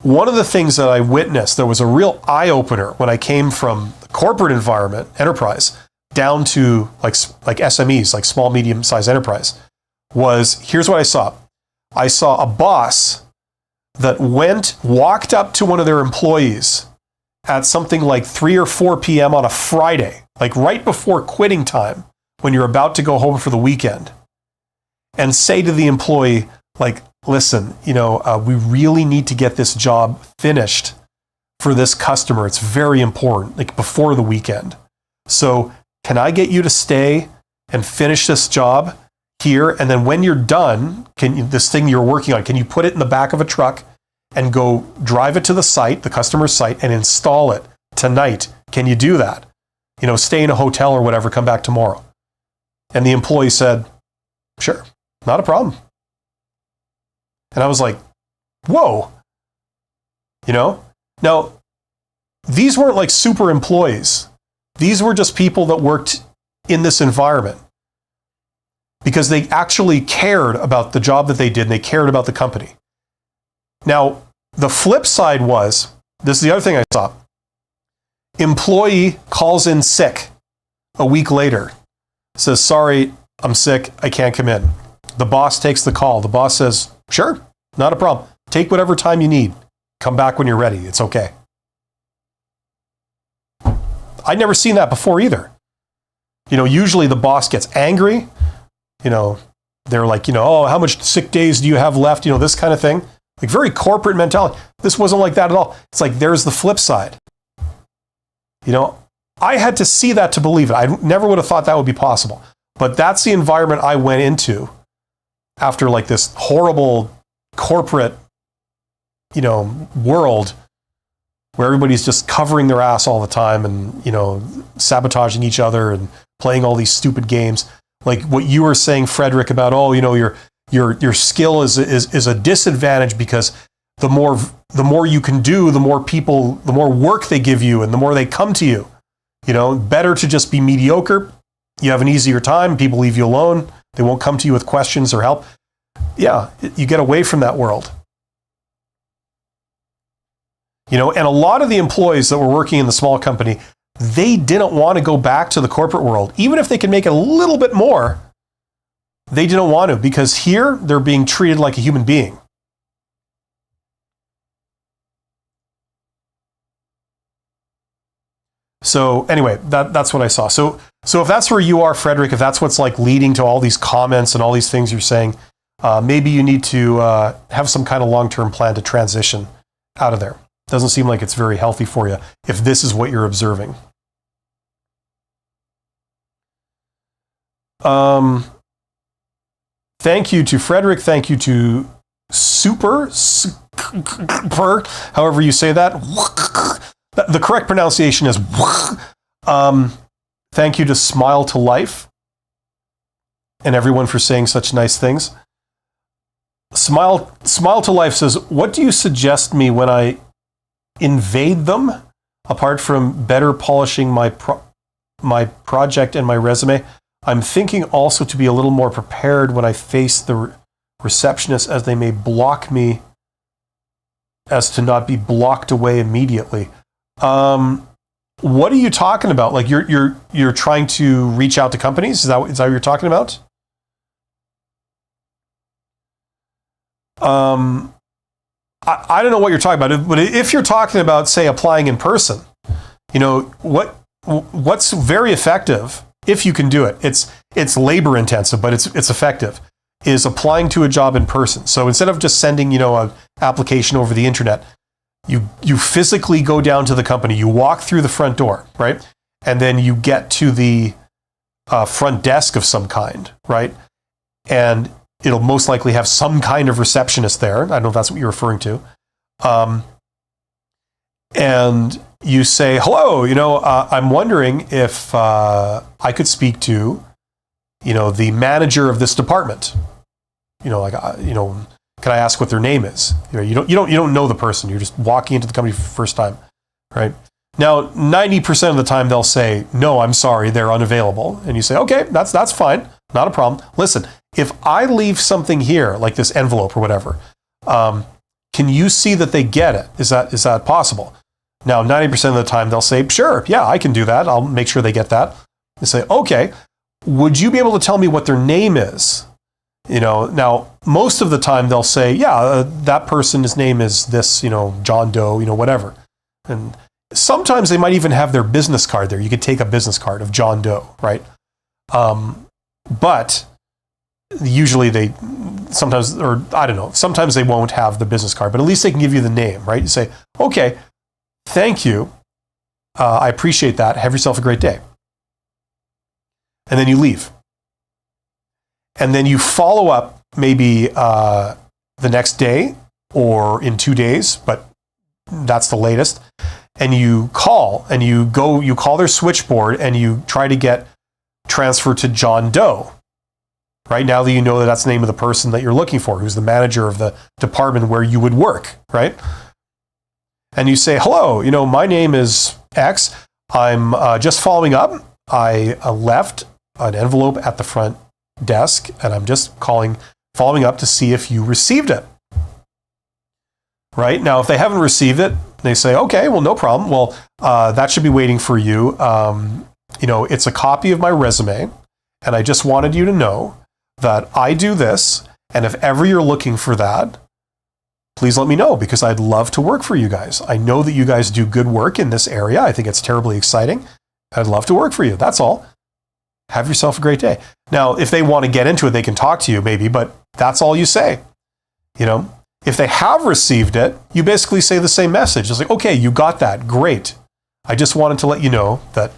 [SPEAKER 1] one of the things that I witnessed, there was a real eye-opener when I came from the corporate environment, enterprise, down to like SMEs, like small, medium-sized enterprise, was here's what I saw. I saw a boss that walked up to one of their employees at something like 3 or 4 p.m. on a Friday, like right before quitting time, when you're about to go home for the weekend, and say to the employee, listen, we really need to get this job finished for this customer. It's very important, before the weekend. So can I get you to stay and finish this job here? And then when you're done, this thing you're working on, can you put it in the back of a truck and go drive it to the site, the customer's site, and install it tonight? Can you do that? Stay in a hotel or whatever, come back tomorrow. And the employee said, sure, not a problem. And I was like, whoa. Now, these weren't super employees. These were just people that worked in this environment because they actually cared about the job that they did and they cared about the company. Now, the flip side was, this is the other thing I saw. Employee calls in sick a week later, says, sorry, I'm sick, I can't come in. The boss takes the call. The boss says, sure, not a problem. Take whatever time you need. Come back when you're ready. It's okay. I'd never seen that before either. Usually the boss gets angry. They're like, oh, how much sick days do you have left? This kind of thing. Very corporate mentality. This wasn't like that at all. It's there's the flip side. I had to see that to believe it. I never would have thought that would be possible. But that's the environment I went into after this horrible corporate, world where everybody's just covering their ass all the time and, sabotaging each other and playing all these stupid games. Like what you were saying, Frederick, about, you're your skill is a disadvantage because the more you can do, the more work they give you, and the more they come to you. Better to just be mediocre. You have an easier time. People leave you alone. They won't come to you with questions or help. Yeah, you get away from that world. And a lot of the employees that were working in the small company, they didn't want to go back to the corporate world. Even if they could make a little bit more, they didn't want to, because here they're being treated like a human being. So anyway, that's what I saw. So if that's where you are, Frederick, if that's what's like leading to all these comments and all these things you're saying, maybe you need to have some kind of long-term plan to transition out of there. Doesn't seem like it's very healthy for you if this is what you're observing. Thank you to Frederick. Thank you to Super, however you say that. The correct pronunciation is thank you to Smile to Life and everyone for saying such nice things. Smile to Life says, what do you suggest me when I invade them, apart from better polishing my project and my resume? I'm thinking also to be a little more prepared when I face the receptionist, as they may block me as to not be blocked away immediately. What are you talking about? Like you're trying to reach out to companies? Is that what you're talking about? I don't know what you're talking about, but if you're talking about, say, applying in person, what's very effective, if you can do it, it's labor intensive, but it's effective, is applying to a job in person. So instead of just sending, an application over the internet, you physically go down to the company, you walk through the front door, right? And then you get to the front desk of some kind, right? And it'll most likely have some kind of receptionist there. I don't know if that's what you're referring to. And you say, hello, I'm wondering if I could speak to, the manager of this department. Can I ask what their name is? You don't know the person. You're just walking into the company for the first time, right? Now, 90% of the time they'll say, no, I'm sorry, they're unavailable. And you say, okay, that's fine, not a problem. Listen, if I leave something here, like this envelope or whatever, can you see that they get it? Is that possible? Now, 90% of the time they'll say, sure, yeah, I can do that. I'll make sure they get that. They say, okay, would you be able to tell me what their name is? Now, most of the time they'll say, yeah, that person's name is this, John Doe, whatever. And sometimes they might even have their business card there. You could take a business card of John Doe, right? But usually sometimes they won't have the business card, but at least they can give you the name, right? You say, okay, thank you. I appreciate that. Have yourself a great day. And then you leave. And then you follow up maybe the next day or in 2 days, but that's the latest. And you call and you call their switchboard and you try to get transferred to John Doe. Right now that you know that's the name of the person that you're looking for, who's the manager of the department where you would work, right? And you say, hello, my name is X. I'm just following up. I left an envelope at the front desk, and I'm just following up to see if you received it. Right? Now, if they haven't received it, they say, okay, well, no problem. Well, that should be waiting for you. It's a copy of my resume, and I just wanted you to know that I do this, and if ever you're looking for that, please let me know, because I'd love to work for you guys. I know that you guys do good work in this area. I think it's terribly exciting. I'd love to work for you. That's all. Have yourself a great day. Now, if they want to get into it, they can talk to you maybe, but that's all you say. If they have received it, you basically say the same message. It's like, okay, you got that. Great. I just wanted to let you know that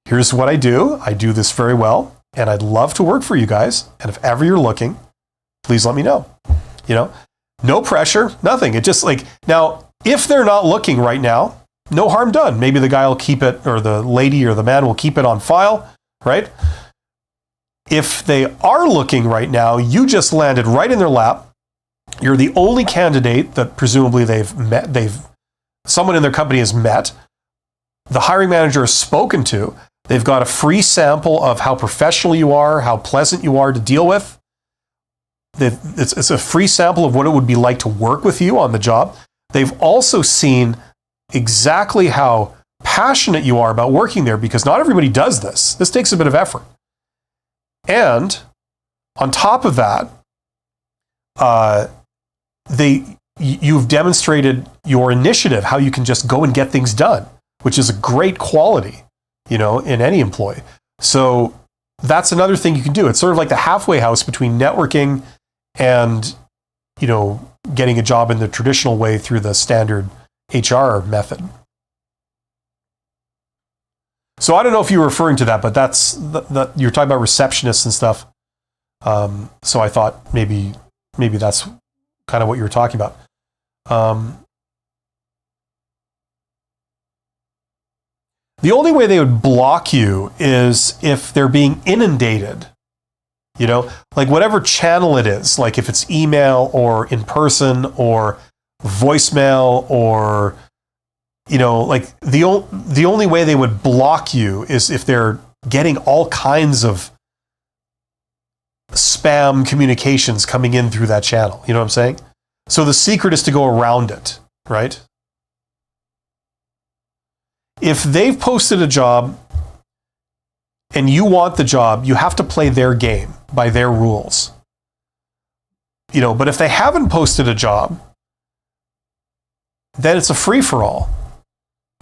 [SPEAKER 1] here's what I do. I do this very well, and I'd love to work for you guys. And if ever you're looking, please let me know. No pressure, nothing. It just now, if they're not looking right now, no harm done. Maybe the guy will keep it, or the lady or the man will keep it on file, right? If they are looking right now, you just landed right in their lap. You're the only candidate that presumably someone in their company has met. The hiring manager has spoken to. They've got a free sample of how professional you are, how pleasant you are to deal with. It's a free sample of what it would be like to work with you on the job. They've also seen exactly how passionate you are about working there, because not everybody does this. This takes a bit of effort. And on top of that, you've demonstrated your initiative, how you can just go and get things done, which is a great quality, in any employee. So that's another thing you can do. It's sort of like the halfway house between networking and, getting a job in the traditional way through the standard HR method. So I don't know if you were referring to that, but you're talking about receptionists and stuff. So I thought maybe that's kind of what you were talking about. The only way they would block you is if they're being inundated, like whatever channel it is, like if it's email or in person or voicemail or, like the only way they would block you is if they're getting all kinds of spam communications coming in through that channel. You know what I'm saying? So the secret is to go around it, right? If they've posted a job and you want the job, you have to play their game by their rules. But if they haven't posted a job, then it's a free-for-all,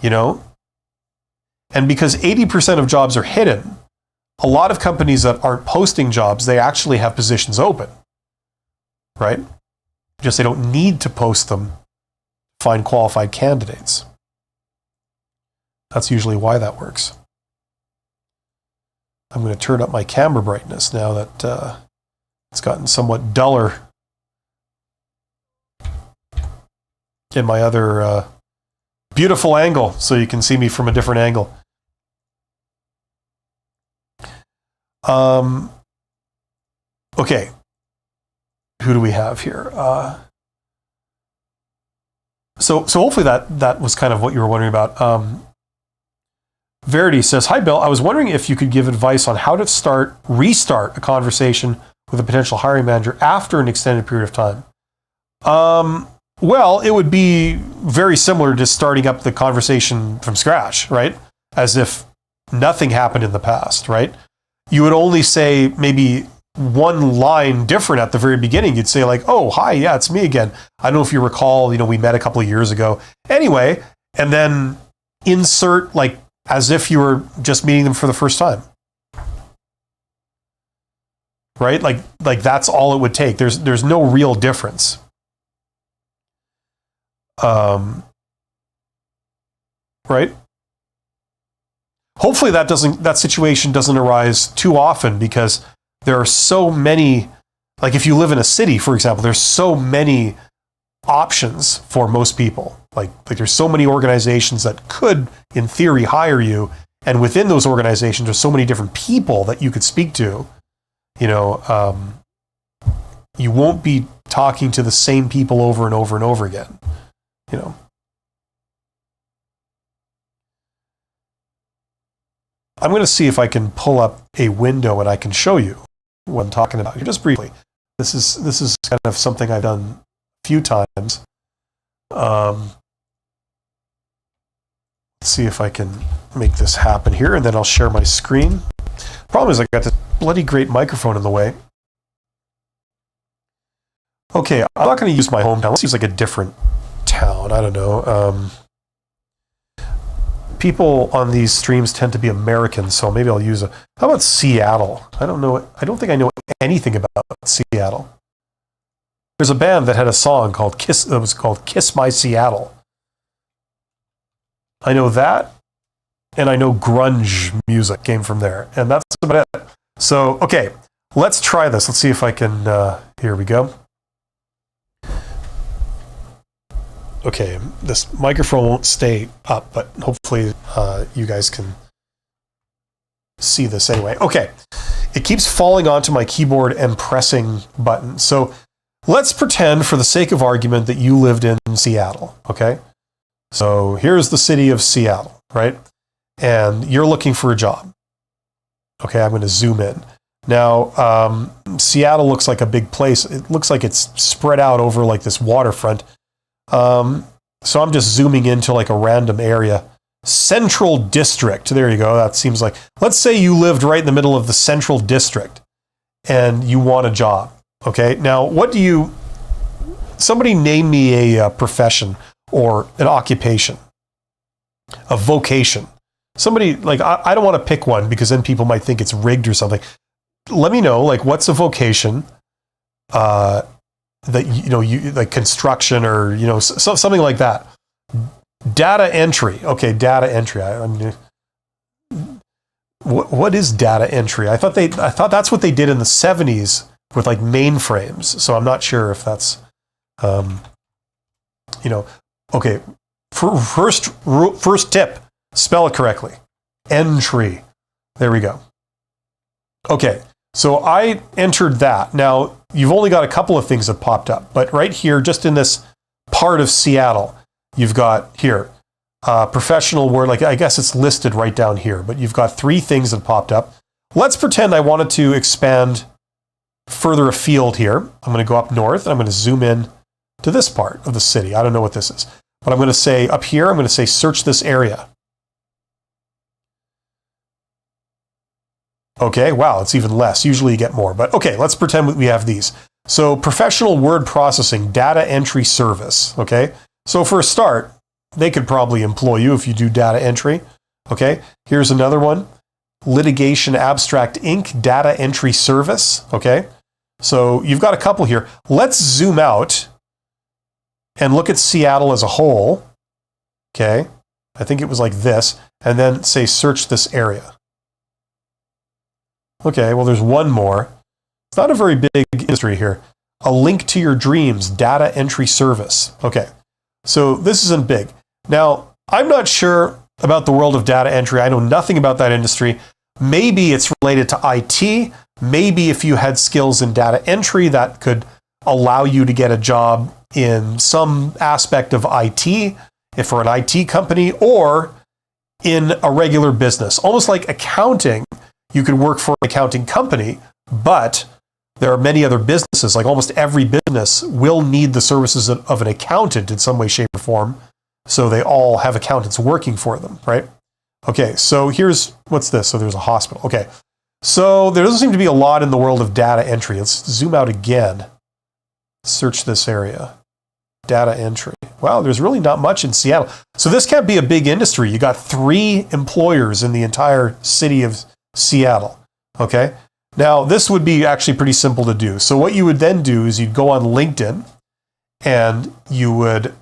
[SPEAKER 1] And because 80% of jobs are hidden, a lot of companies that aren't posting jobs, they actually have positions open, right? Just they don't need to post them to find qualified candidates. That's usually why that works. I'm going to turn up my camera brightness now that it's gotten somewhat duller in my other beautiful angle, so you can see me from a different angle. Okay. Who do we have here? So hopefully that was kind of what you were wondering about. Verity says, "Hi Bill, I was wondering if you could give advice on how to restart a conversation with a potential hiring manager after an extended period of time." Well, it would be very similar to starting up the conversation from scratch, right? As if nothing happened in the past, right? You would only say maybe one line different at the very beginning. You'd say like, "Oh, hi, yeah, it's me again. I don't know if you recall, we met a couple of years ago." Anyway, and then insert like as if you were just meeting them for the first time. Right? Like that's all it would take. There's no real difference. Right? Hopefully that situation doesn't arise too often, because there are so many, like if you live in a city, for example, there's so many options for most people. Like there's so many organizations that could, in theory, hire you. And within those organizations, there's so many different people that you could speak to. You won't be talking to the same people over and over and over again. I'm going to see if I can pull up a window and I can show you what I'm talking about here, just briefly. This is kind of something I've done a few times. Let's see if I can make this happen here, and then I'll share my screen. Problem is I got this bloody great microphone in the way. Okay, I'm not going to use my hometown. Let's use like a different town. I don't know. People on these streams tend to be Americans, so maybe I'll use how about Seattle? I don't know. I don't think I know anything about Seattle. There's a band that had a song called Kiss My Seattle. I know that, and I know grunge music came from there, and that's about it. So, okay, let's try this. Let's see if I can, here we go. Okay, this microphone won't stay up, but hopefully you guys can see this anyway. Okay, it keeps falling onto my keyboard and pressing buttons. So let's pretend, for the sake of argument, that you lived in Seattle, okay? So here's the city of Seattle, right? And you're looking for a job. Okay, I'm going to zoom in. Now, Seattle looks like a big place. It looks like it's spread out over like this waterfront. So I'm just zooming into like a random area. Central District. There you go. That seems like, let's say you lived right in the middle of the Central District and you want a job. Okay. Now, somebody name me a profession or an occupation, a vocation. Somebody, like, I don't want to pick one because then people might think it's rigged or something. Let me know, like, what's a vocation that, you like construction or, something like that. Data entry. Okay, data entry. I mean, what is data entry? I thought that's what they did in the 70s with like mainframes. So I'm not sure if that's, okay. First tip, spell it correctly. Entry. There we go. Okay, so I entered that. Now, you've only got a couple of things that popped up, but right here, just in this part of Seattle, you've got here, professional word, like I guess it's listed right down here, but you've got 3 things that popped up. Let's pretend I wanted to expand further afield here. I'm going to go up north and I'm going to zoom in to this part of the city. I don't know what this is, but I'm going to say up here, I'm going to say search this area. Okay, wow, it's even less. Usually you get more, but okay, let's pretend we have these. So professional word processing, data entry service, okay? So for a start, they could probably employ you if you do data entry, okay? Here's another one, Litigation Abstract Inc., data entry service, okay? So you've got a couple here. Let's zoom out and look at Seattle as a whole, okay? I think it was like this, and then say search this area. Okay, well, there's one more. It's not a very big industry here. A link to your dreams, data entry service. Okay, so this isn't big. Now, I'm not sure about the world of data entry. I know nothing about that industry. Maybe it's related to IT. Maybe if you had skills in data entry, that could allow you to get a job in some aspect of IT, if for an IT company, or in a regular business. Almost like accounting. You could work for an accounting company, but there are many other businesses, like almost every business will need the services of an accountant in some way, shape, or form. So they all have accountants working for them, right? Okay, so what's this? So there's a hospital. Okay, so there doesn't seem to be a lot in the world of data entry. Let's zoom out again. Search this area. Data entry. Wow, there's really not much in Seattle. So this can't be a big industry. You got 3 employers in the entire city of Seattle, okay? Now, this would be actually pretty simple to do. So what you would then do is you'd go on LinkedIn and you would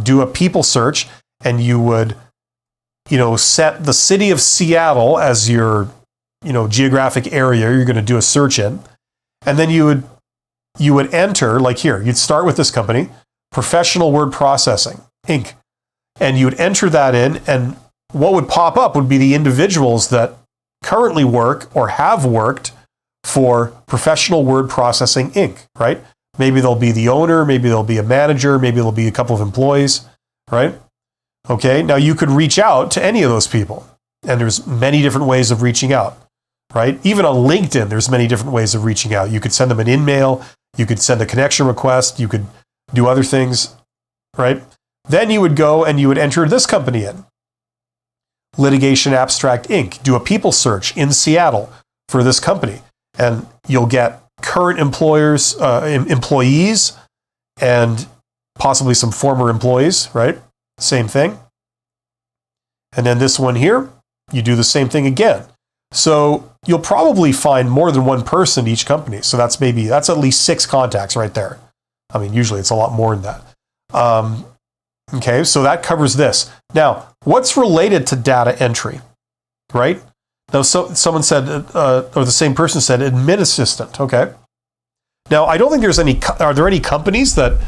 [SPEAKER 1] do a people search and you would, set the city of Seattle as your, geographic area you're going to do a search in. And then you would enter, like here, you'd start with this company, Professional Word Processing, Inc. And you would enter that in, and what would pop up would be the individuals that currently work or have worked for Professional Word Processing Inc., right? Maybe they'll be the owner, maybe they'll be a manager, maybe they'll be a couple of employees, right? Okay, now you could reach out to any of those people, and there's many different ways of reaching out, right? Even on LinkedIn, there's many different ways of reaching out. You could send them an email, you could send a connection request, you could do other things, right? Then you would go and you would enter this company in. Litigation Abstract Inc. Do a people search in Seattle for this company, and you'll get current employees, and possibly some former employees, right? Same thing. And then this one here, you do the same thing again. So you'll probably find more than one person in each company. So that's at least 6 contacts right there. I mean, usually it's a lot more than that. Okay, so that covers this. Now, what's related to data entry, right? Now, someone said, or the same person said, admin assistant. Okay. Now, I don't think are there any companies that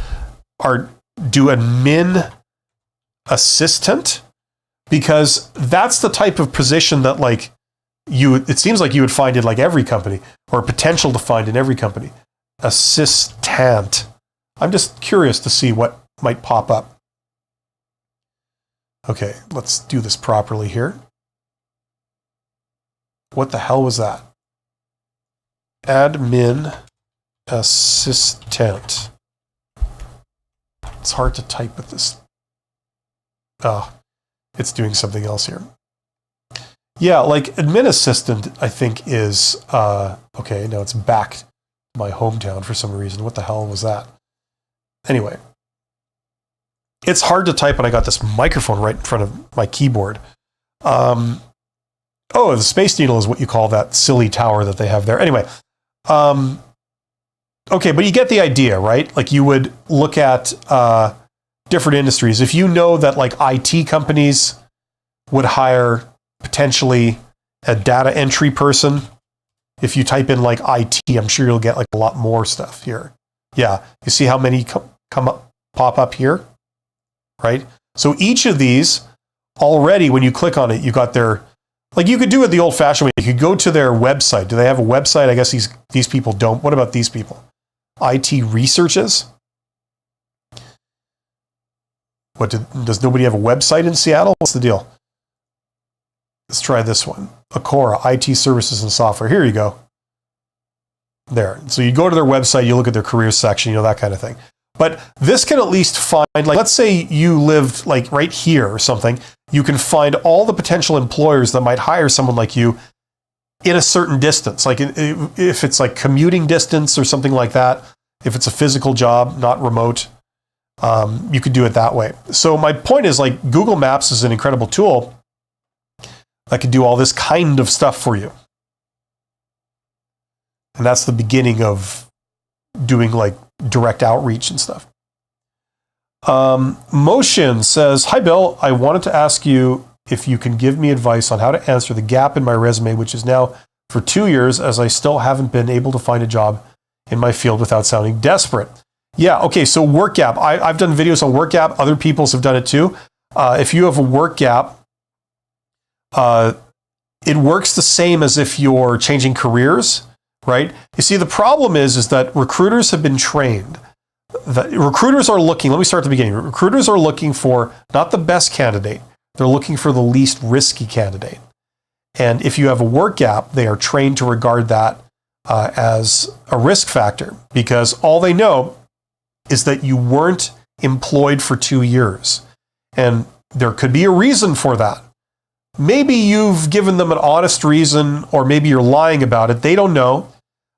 [SPEAKER 1] do admin assistant? Because that's the type of position that, like, it seems like you would find in like every company, or potential to find in every company. Assistant. I'm just curious to see what might pop up. Okay, let's do this properly here. What the hell was that? Admin assistant. It's hard to type with this. Oh, it's doing something else here. Yeah, like admin assistant, I think is, okay, now it's back to my hometown for some reason. What the hell was that? Anyway, it's hard to type when I got this microphone right in front of my keyboard. Oh, the Space Needle is what you call that silly tower that they have there. Anyway, okay, but you get the idea, right? Like you would look at different industries. If you know that like IT companies would hire potentially a data entry person, if you type in like IT, I'm sure you'll get like a lot more stuff here. Yeah, you see how many pop up here, right? So each of these already, when you click on it, you got their, like you could do it the old-fashioned way. You could go to their website. Do they have a website? I guess these people don't. What about these people? IT researches. Does nobody have a website in Seattle? What's the deal? Let's try this one. Acora, IT services and software. Here you go. There. So you go to their website, you look at their careers section, that kind of thing. But this can at least find, like, let's say you lived like right here or something. You can find all the potential employers that might hire someone like you in a certain distance. Like if it's like commuting distance or something like that, if it's a physical job, not remote, you could do it that way. So my point is, like, Google Maps is an incredible tool that can do all this kind of stuff for you. And that's the beginning of doing like direct outreach and stuff. Motion says, "Hi Bill, I wanted to ask you if you can give me advice on how to answer the gap in my resume, which is now for 2 years, as I still haven't been able to find a job in my field without sounding desperate." Yeah, okay, so work gap. I've done videos on work gap. Other people have done it too. If you have a work gap, it works the same as if you're changing careers, right? You see, the problem is that recruiters have been trained. Recruiters are looking, let me start at the beginning. Recruiters are looking for not the best candidate. They're looking for the least risky candidate. And if you have a work gap, they are trained to regard that as a risk factor, because all they know is that you weren't employed for 2 years. And there could be a reason for that. Maybe you've given them an honest reason, or maybe you're lying about it. They don't know,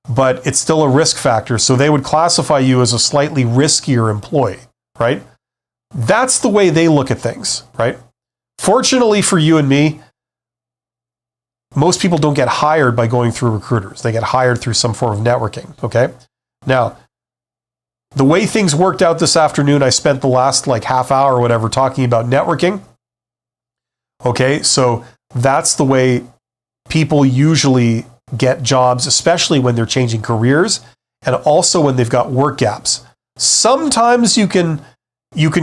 [SPEAKER 1] but it's still a risk factor. So they would classify you as a slightly riskier employee, right? That's the way they look at things, right? Fortunately for you and me, most people don't get hired by going through recruiters. They get hired through some form of networking, okay? Now, the way things worked out this afternoon, I spent the last like half hour or whatever talking about networking. Okay, so that's the way people usually get jobs, especially when they're changing careers and also when they've got work gaps. Sometimes you can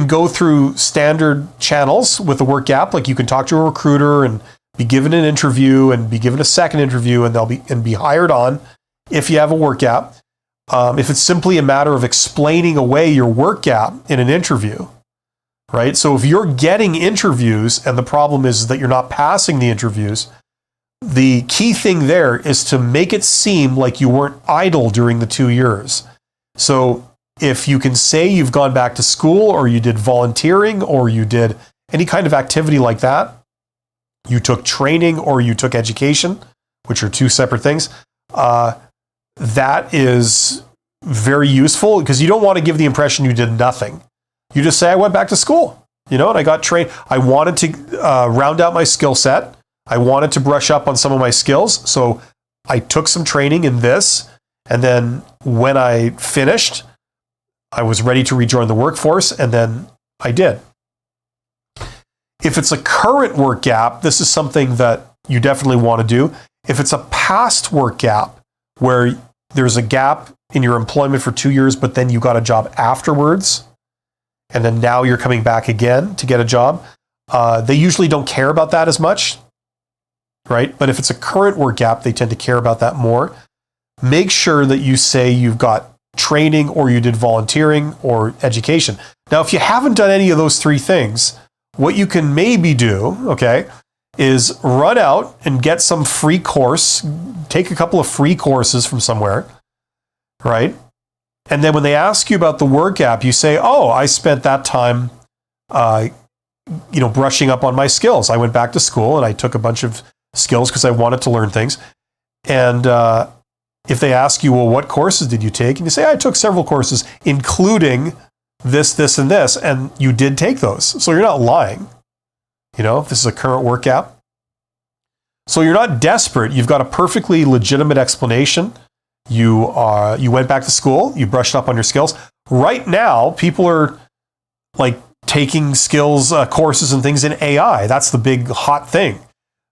[SPEAKER 1] go through standard channels with a work gap, like you can talk to a recruiter and be given an interview and be given a second interview, and be hired on if you have a work gap. If it's simply a matter of explaining away your work gap in an interview, right? So if you're getting interviews and the problem is that you're not passing the interviews, the key thing there is to make it seem like you weren't idle during the 2 years. So if you can say you've gone back to school, or you did volunteering, or you did any kind of activity like that, you took training or you took education, which are two separate things, that is very useful, because you don't want to give the impression you did nothing. You just say, I went back to school, and I got trained. I wanted to round out my skill set. I wanted to brush up on some of my skills. So I took some training in this. And then when I finished, I was ready to rejoin the workforce. And then I did. If it's a current work gap, this is something that you definitely want to do. If it's a past work gap where there's a gap in your employment for 2 years, but then you got a job afterwards, and then now you're coming back again to get a job, they usually don't care about that as much. right? But if it's a current work gap, they tend to care about that more. Make sure that you say you've got training or you did volunteering or education. Now, if you haven't done any of those three things, what you can maybe do, okay, is run out and get some free course, take a couple of free courses from somewhere, right? And then when they ask you about the work gap, you say, oh, I spent that time, brushing up on my skills. I went back to school and I took a bunch of skills because I wanted to learn things. And if they ask you, well, what courses did you take? And you say, I took several courses, including this, this, and this. And you did take those. So you're not lying. If this is a current work gap. So you're not desperate. You've got a perfectly legitimate explanation. You went back to school. You brushed up on your skills. Right now, people are like taking skills courses and things in AI. That's the big hot thing.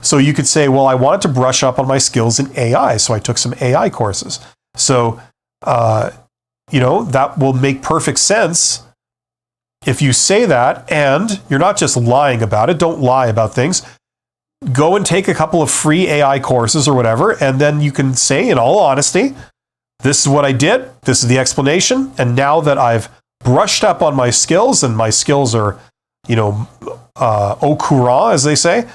[SPEAKER 1] So you could say, well, I wanted to brush up on my skills in AI, so I took some AI courses. So, that will make perfect sense if you say that, and you're not just lying about it. Don't lie about things. Go and take a couple of free AI courses or whatever, and then you can say, in all honesty, this is what I did, this is the explanation, and now that I've brushed up on my skills, and my skills are, au courant, as they say,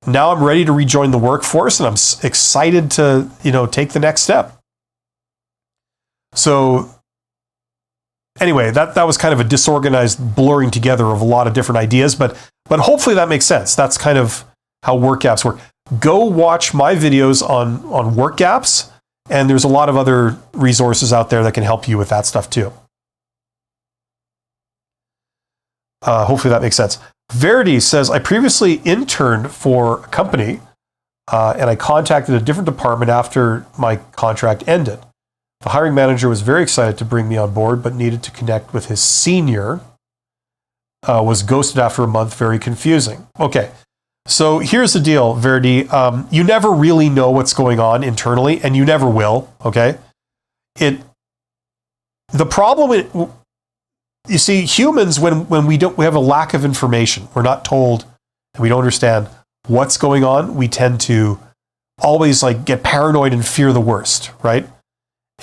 [SPEAKER 1] now I'm ready to rejoin the workforce, and I'm excited to, take the next step. So anyway, that was kind of a disorganized blurring together of a lot of different ideas, but hopefully that makes sense. That's kind of how work gaps work. Go watch my videos on work gaps, and there's a lot of other resources out there that can help you with that stuff too. Hopefully that makes sense. Verity says, I previously interned for a company and I contacted a different department after my contract ended. The hiring manager was very excited to bring me on board, but needed to connect with his senior. Was ghosted after a month, very confusing. Okay, so here's the deal, Verity. You never really know what's going on internally, and you never will, okay? The problem, you see, humans, when we have a lack of information, we're not told, and we don't understand what's going on, we tend to always get paranoid and fear the worst, right?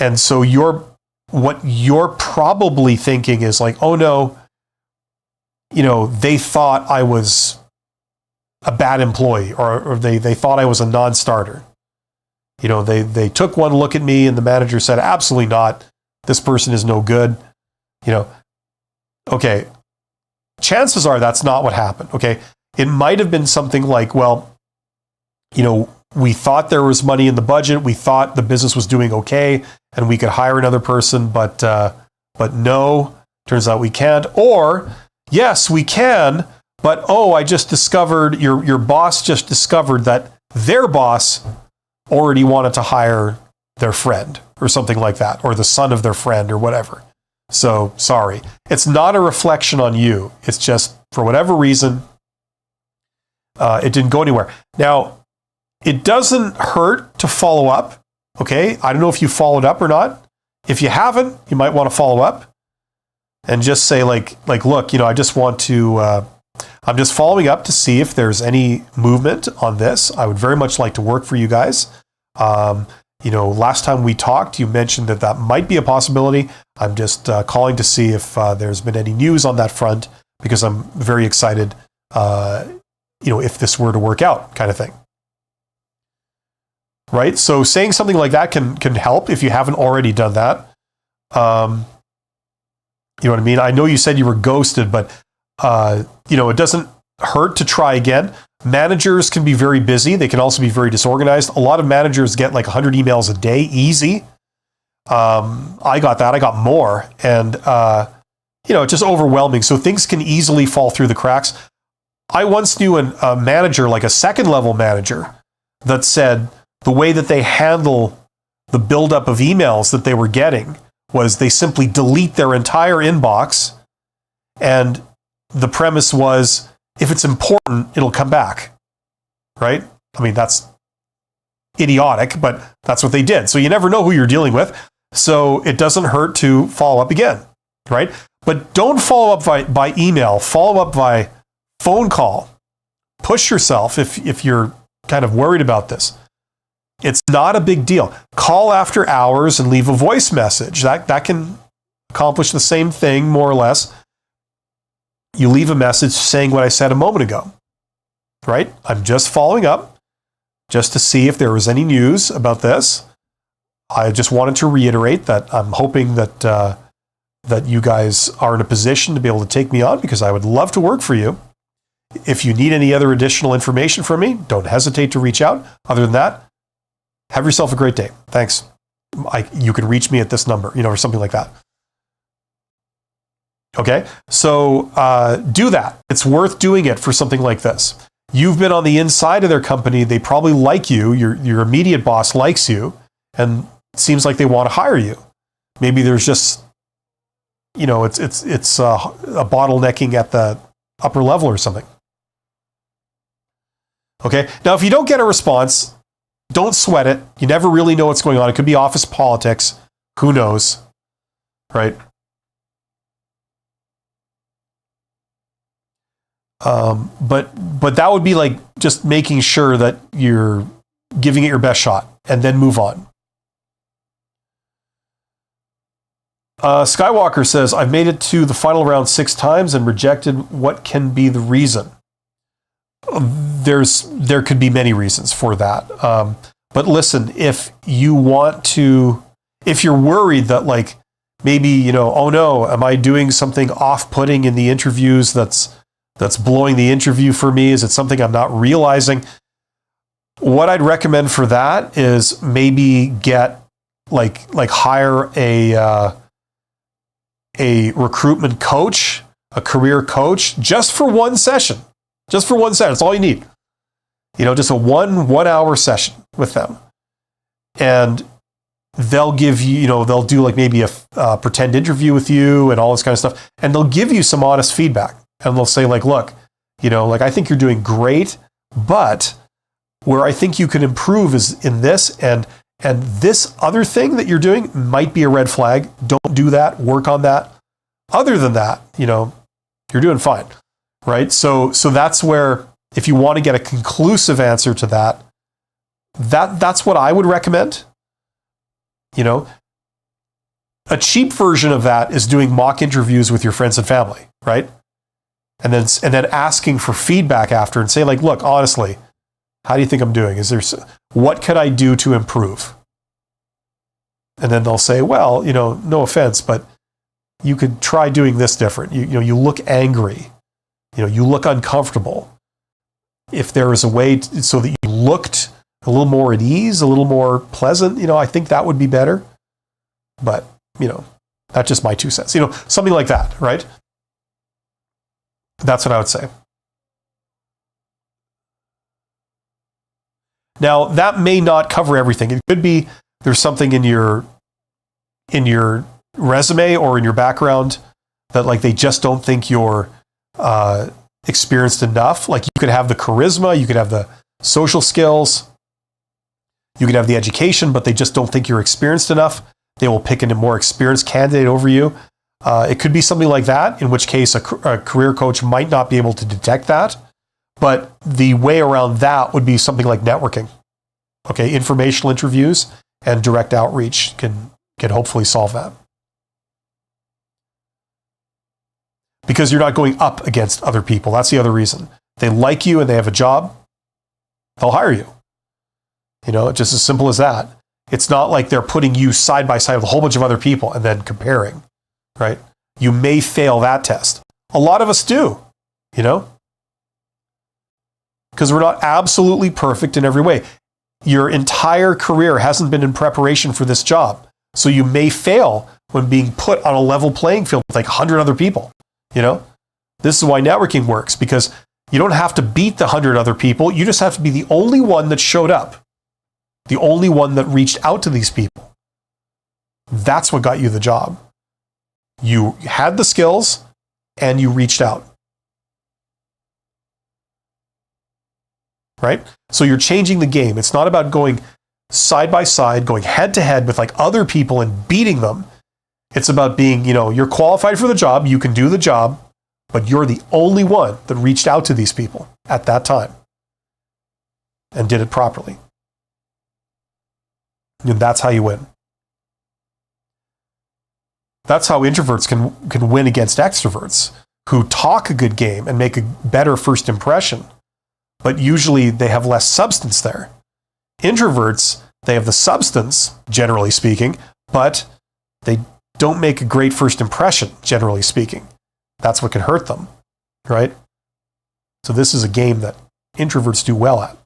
[SPEAKER 1] And so what you're probably thinking is oh no, they thought I was a bad employee, or they thought I was a non-starter. They took one look at me and the manager said, absolutely not, this person is no good. Okay, chances are that's not what happened, okay? It might have been something like, well, we thought there was money in the budget, we thought the business was doing okay, and we could hire another person, but no, turns out we can't. Or, yes, we can, but I just discovered, your boss just discovered that their boss already wanted to hire their friend, or something like that, or the son of their friend, or whatever. So, sorry. It's not a reflection on you. It's just, for whatever reason, it didn't go anywhere. Now, it doesn't hurt to follow up, okay? I don't know if you followed up or not. If you haven't, you might want to follow up and just say, look, I just want to, I'm just following up to see if there's any movement on this. I would very much like to work for you guys. Last time we talked, you mentioned that might be a possibility. I'm just calling to see if there's been any news on that front, because I'm very excited, if this were to work out, kind of thing. Right? So saying something like that can help if you haven't already done that. You know what I mean? I know you said you were ghosted, but it doesn't hurt to try again. Managers can be very busy. They can also be very disorganized. A lot of managers get 100 emails a day, easy. I got that. I got more. And, it's just overwhelming. So things can easily fall through the cracks. I once knew a manager, a second level manager, that said the way that they handle the buildup of emails that they were getting was they simply delete their entire inbox. And the premise was, if it's important, it'll come back, right? I mean, that's idiotic, but that's what they did. So you never know who you're dealing with. So it doesn't hurt to follow up again, right? But don't follow up by email. Follow up by phone call. Push yourself if you're kind of worried about this. It's not a big deal. Call after hours and leave a voice message. That can accomplish the same thing, more or less. You leave a message saying what I said a moment ago, right? I'm just following up just to see if there was any news about this. I just wanted to reiterate that I'm hoping that that you guys are in a position to be able to take me on, because I would love to work for you. If you need any other additional information from me, don't hesitate to reach out. Other than that, have yourself a great day. Thanks. You can reach me at this number, or something like that. Okay, so do that. It's worth doing it for something like this. You've been on the inside of their company. They probably like you. Your immediate boss likes you, and it seems like they want to hire you. Maybe there's just, it's a bottlenecking at the upper level or something. Okay, now if you don't get a response, don't sweat it. You never really know what's going on. It could be office politics. Who knows, right? But that would be like just making sure that you're giving it your best shot and then move on. Skywalker says, I've made it to the final round 6 times and rejected. What can be the reason? There could be many reasons for that. But listen, if you're worried that like maybe, oh no, am I doing something off-putting in the interviews that's blowing the interview for me? Is it something I'm not realizing? What I'd recommend for that is maybe get hire a recruitment coach, a career coach, just for one session. Just for one session. That's all you need. Just a one hour session with them. And they'll give you, they'll do like maybe a pretend interview with you and all this kind of stuff. And they'll give you some honest feedback. And they'll say like, look, I think you're doing great, but where I think you can improve is in this, and this other thing that you're doing might be a red flag. Don't do that. Work on that. Other than that, you're doing fine, right? So that's where, if you want to get a conclusive answer to that's what I would recommend. A cheap version of that is doing mock interviews with your friends and family, right? And then asking for feedback after and say like, look, honestly, how do you think I'm doing? What could I do to improve? And then they'll say, well, no offense, but you could try doing this different. You look angry. You look uncomfortable. If there is a way so that you looked a little more at ease, a little more pleasant, I think that would be better. But, that's just my 2 cents. Something like that, right? That's what I would say. Now, that may not cover everything. It could be there's something in your resume or in your background that like they just don't think you're experienced enough. Like you could have the charisma, you could have the social skills, you could have the education, but they just don't think you're experienced enough. They will pick a more experienced candidate over you. It could be something like that, in which case a career coach might not be able to detect that. But the way around that would be something like networking. Okay, informational interviews and direct outreach can hopefully solve that. Because you're not going up against other people. That's the other reason. They like you and they have a job, they'll hire you. Just as simple as that. It's not like they're putting you side by side with a whole bunch of other people and then comparing, right? You may fail that test. A lot of us do, because we're not absolutely perfect in every way. Your entire career hasn't been in preparation for this job. So you may fail when being put on a level playing field with like 100 other people. This is why networking works, because you don't have to beat the 100 other people. You just have to be the only one that showed up, the only one that reached out to these people. That's what got you the job. You had the skills and you reached out. Right? So you're changing the game. It's not about going side by side, going head to head with like other people and beating them. It's about being, you're qualified for the job, you can do the job, but you're the only one that reached out to these people at that time. and did it properly. And that's how you win. That's how introverts can win against extroverts who talk a good game and make a better first impression, but usually they have less substance there. Introverts, they have the substance, generally speaking, but they don't make a great first impression, generally speaking. That's what can hurt them, right? So this is a game that introverts do well at.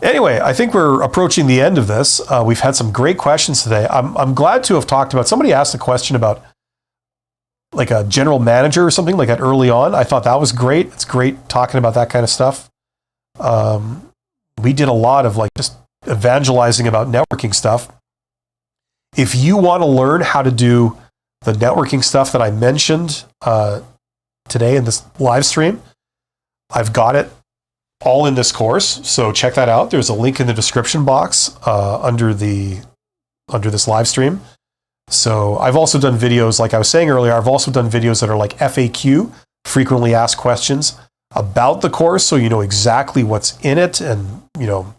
[SPEAKER 1] Anyway, I think we're approaching the end of this. We've had some great questions today. I'm glad to have talked about, somebody asked a question about like a general manager or something like that early on. I thought that was great. It's great talking about that kind of stuff. We did a lot of like just evangelizing about networking stuff. If you want to learn how to do the networking stuff that I mentioned today in this live stream, I've got it all in this course. So check that out. There's a link in the description box under this live stream. So I've also done videos, like I was saying earlier, I've also done videos that are like FAQ, frequently asked questions, about the course, so you know exactly what's in it and you know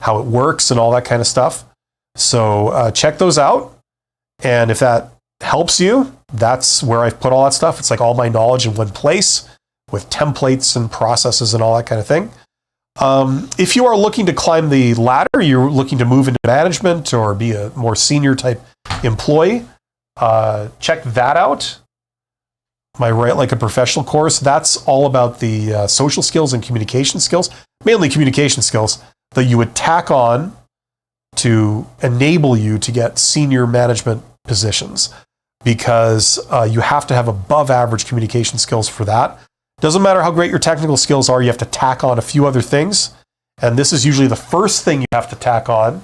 [SPEAKER 1] how it works and all that kind of stuff. So check those out. And if that helps you, that's where I've put all that stuff. It's like all my knowledge in one place with templates and processes and all that kind of thing. If you are looking to climb the ladder, you're looking to move into management or be a more senior type employee, check that out. My Write Like a Professional course, that's all about the social skills and communication skills, mainly communication skills, that you would tack on to enable you to get senior management positions, because you have to have above average communication skills for that. Doesn't matter how great your technical skills are, you have to tack on a few other things. And this is usually the first thing you have to tack on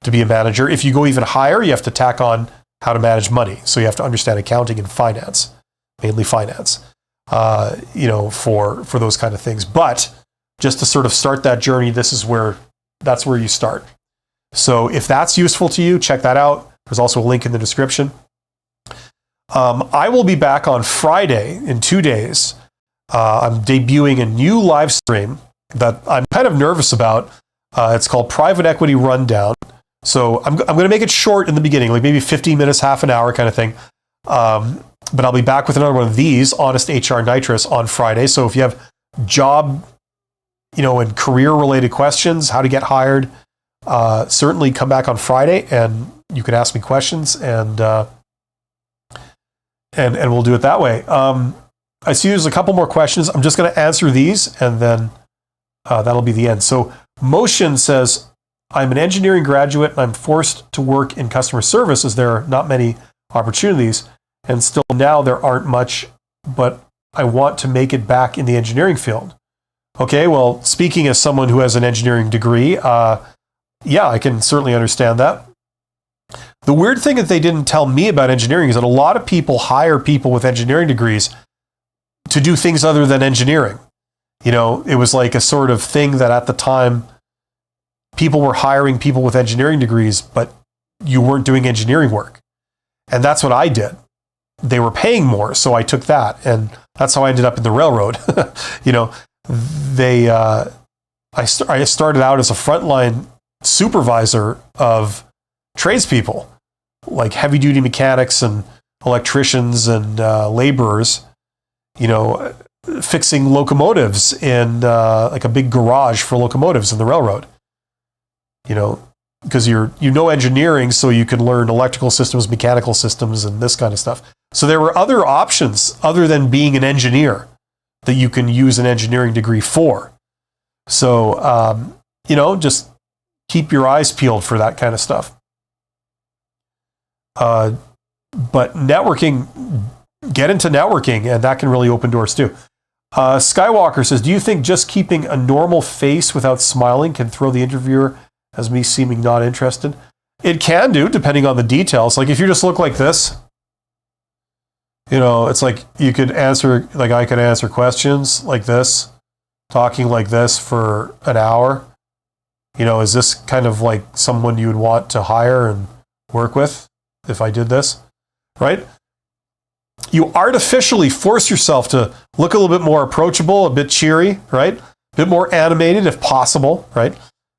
[SPEAKER 1] to be a manager. If you go even higher, you have to tack on how to manage money. So you have to understand accounting and finance, mainly finance, for those kind of things. But just to sort of start that journey, that's where you start. So if that's useful to you, check that out. There's also a link in the description. I will be back on Friday in 2 days. I'm debuting a new live stream that I'm kind of nervous about. It's called Private Equity Rundown. So I'm going to make it short in the beginning, like maybe 15 minutes, half an hour kind of thing. But I'll be back with another one of these, Honest HR Nitrous, on Friday. So if you have job, and career-related questions, how to get hired, certainly come back on Friday and you can ask me questions and we'll do it that way. I see there's a couple more questions. I'm just going to answer these and then that'll be the end. So Motion says, I'm an engineering graduate and I'm forced to work in customer service as there are not many opportunities, and still now there aren't much, but I want to make it back in the engineering field. Okay, well, speaking as someone who has an engineering degree, yeah, I can certainly understand that. The weird thing that they didn't tell me about engineering is that a lot of people hire people with engineering degrees to do things other than engineering. It was like a sort of thing that at the time people were hiring people with engineering degrees, but you weren't doing engineering work. And that's what I did. They were paying more, so I took that. And that's how I ended up in the railroad. I started out as a frontline supervisor of tradespeople, like heavy duty mechanics and electricians and laborers, fixing locomotives in like a big garage for locomotives in the railroad. Because engineering, so you can learn electrical systems, mechanical systems, and this kind of stuff. So there were other options other than being an engineer that you can use an engineering degree for. So, just keep your eyes peeled for that kind of stuff. But networking, get into networking, and that can really open doors too. Skywalker says, do you think just keeping a normal face without smiling can throw the interviewer as me seeming not interested? It can do, depending on the details. Like if you just look like this, it's like you could answer, like I could answer questions like this, talking like this for an hour. Is this kind of like someone you would want to hire and work with if I did this, right? You artificially force yourself to look a little bit more approachable, a bit cheery, right? A bit more animated if possible, right?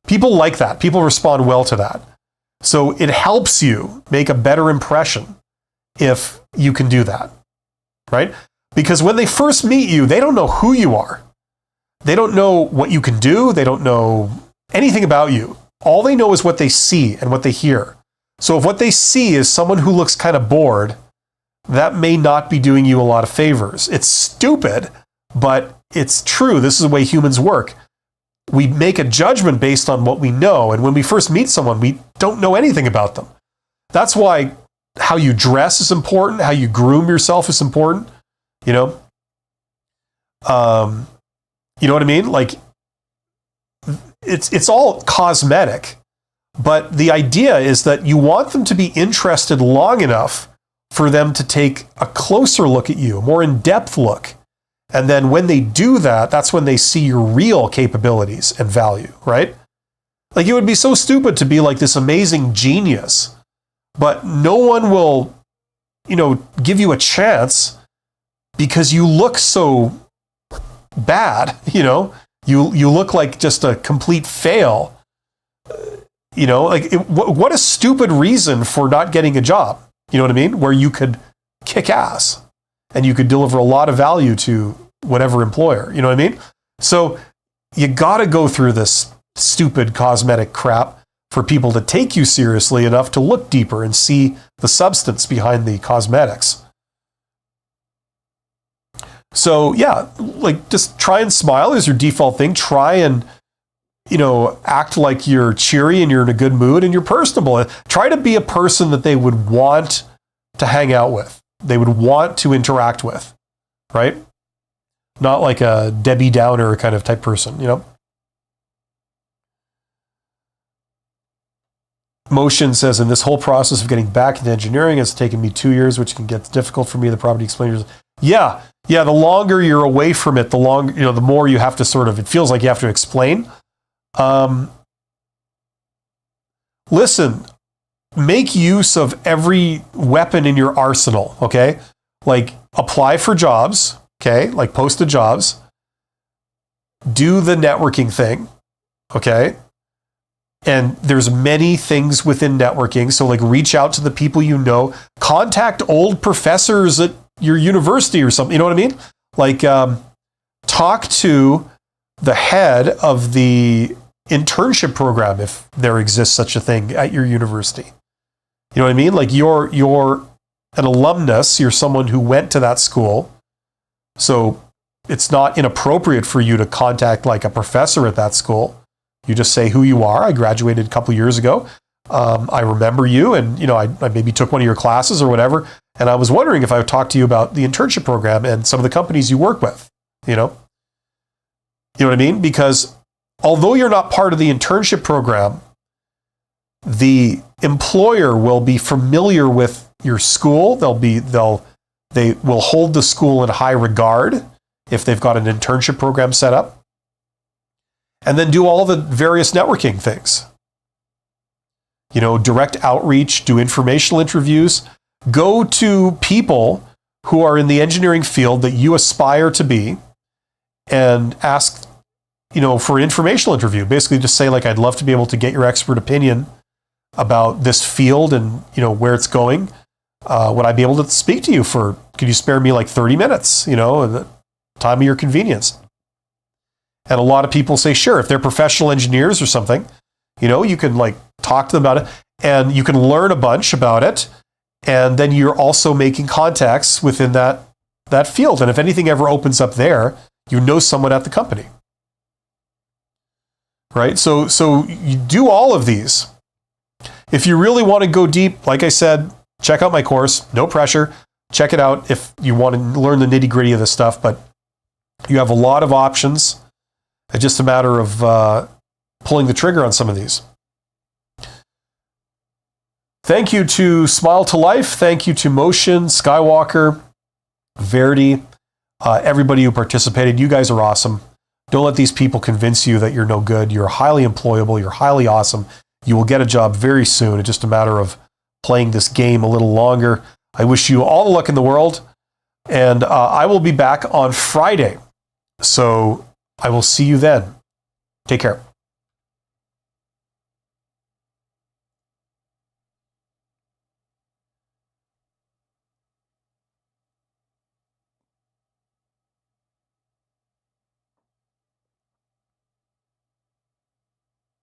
[SPEAKER 1] People like that. People respond well to that. So it helps you make a better impression if you can do that, right? Because when they first meet you, they don't know who you are. They don't know what you can do. They don't know anything about you. All they know is what they see and what they hear. So if what they see is someone who looks kind of bored, that may not be doing you a lot of favors. It's stupid, but it's true. This is the way humans work. We make a judgment based on what we know. And when we first meet someone, we don't know anything about them. That's why how you dress is important. How you groom yourself is important. You know? You know what I mean? Like, it's all cosmetic. But the idea is that you want them to be interested long enough for them to take a closer look at you, a more in-depth look. And then when they do that, that's when they see your real capabilities and value, right? Like, it would be so stupid to be like this amazing genius, but no one will, give you a chance because you look so bad, you look like just a complete fail. What a stupid reason for not getting a job. You know what I mean? Where you could kick ass and you could deliver a lot of value to whatever employer. You know what I mean? So you got to go through this stupid cosmetic crap for people to take you seriously enough to look deeper and see the substance behind the cosmetics. So yeah, like, just try and smile is your default thing. Try and, act like you're cheery and you're in a good mood and you're personable. Try to be a person that they would want to hang out with. They would want to interact with, right? Not like a Debbie Downer kind of type person, Motion says, in this whole process of getting back into engineering, it's taken me 2 years, which can get difficult for me. The property explainers. Yeah. The longer you're away from it, the longer, the more you have to it feels like you have to explain. Listen, make use of every weapon in your arsenal, okay? Like, apply for jobs, okay? Like, post the jobs. Do the networking thing, okay? And there's many things within networking. So, like, reach out to the people you know. Contact old professors at your university or something. You know what I mean? Like, talk to the head of the internship program, if there exists such a thing at your university. You know what I mean? Like, you're an alumnus. You're someone who went to that school. So it's not inappropriate for you to contact like a professor at that school. You just say who you are. I graduated a couple years ago. I remember you, and I maybe took one of your classes or whatever. And I was wondering if I would talk to you about the internship program and some of the companies you work with. You know what I mean? Because although you're not part of the internship program, the employer will be familiar with your school. They will hold the school in high regard if they've got an internship program set up. And then do all the various networking things. Direct outreach, do informational interviews, go to people who are in the engineering field that you aspire to be and ask, for an informational interview. Basically just say, like, I'd love to be able to get your expert opinion about this field and, where it's going. Would I be able to speak to you could you spare me like 30 minutes, at the time of your convenience? And a lot of people say, sure, if they're professional engineers or something, you can like talk to them about it and you can learn a bunch about it. And then you're also making contacts within that field. And if anything ever opens up there, someone at the company. Right? So you do all of these. If you really want to go deep, like I said, check out my course, no pressure. Check it out if you want to learn the nitty-gritty of this stuff, but you have a lot of options. It's just a matter of pulling the trigger on some of these. Thank you to Smile to Life. Thank you to Motion, Skywalker, Verity, everybody who participated. You guys are awesome. Don't let these people convince you that you're no good. You're highly employable. You're highly awesome. You will get a job very soon. It's just a matter of playing this game a little longer. I wish you all the luck in the world. And I will be back on Friday. So I will see you then. Take care.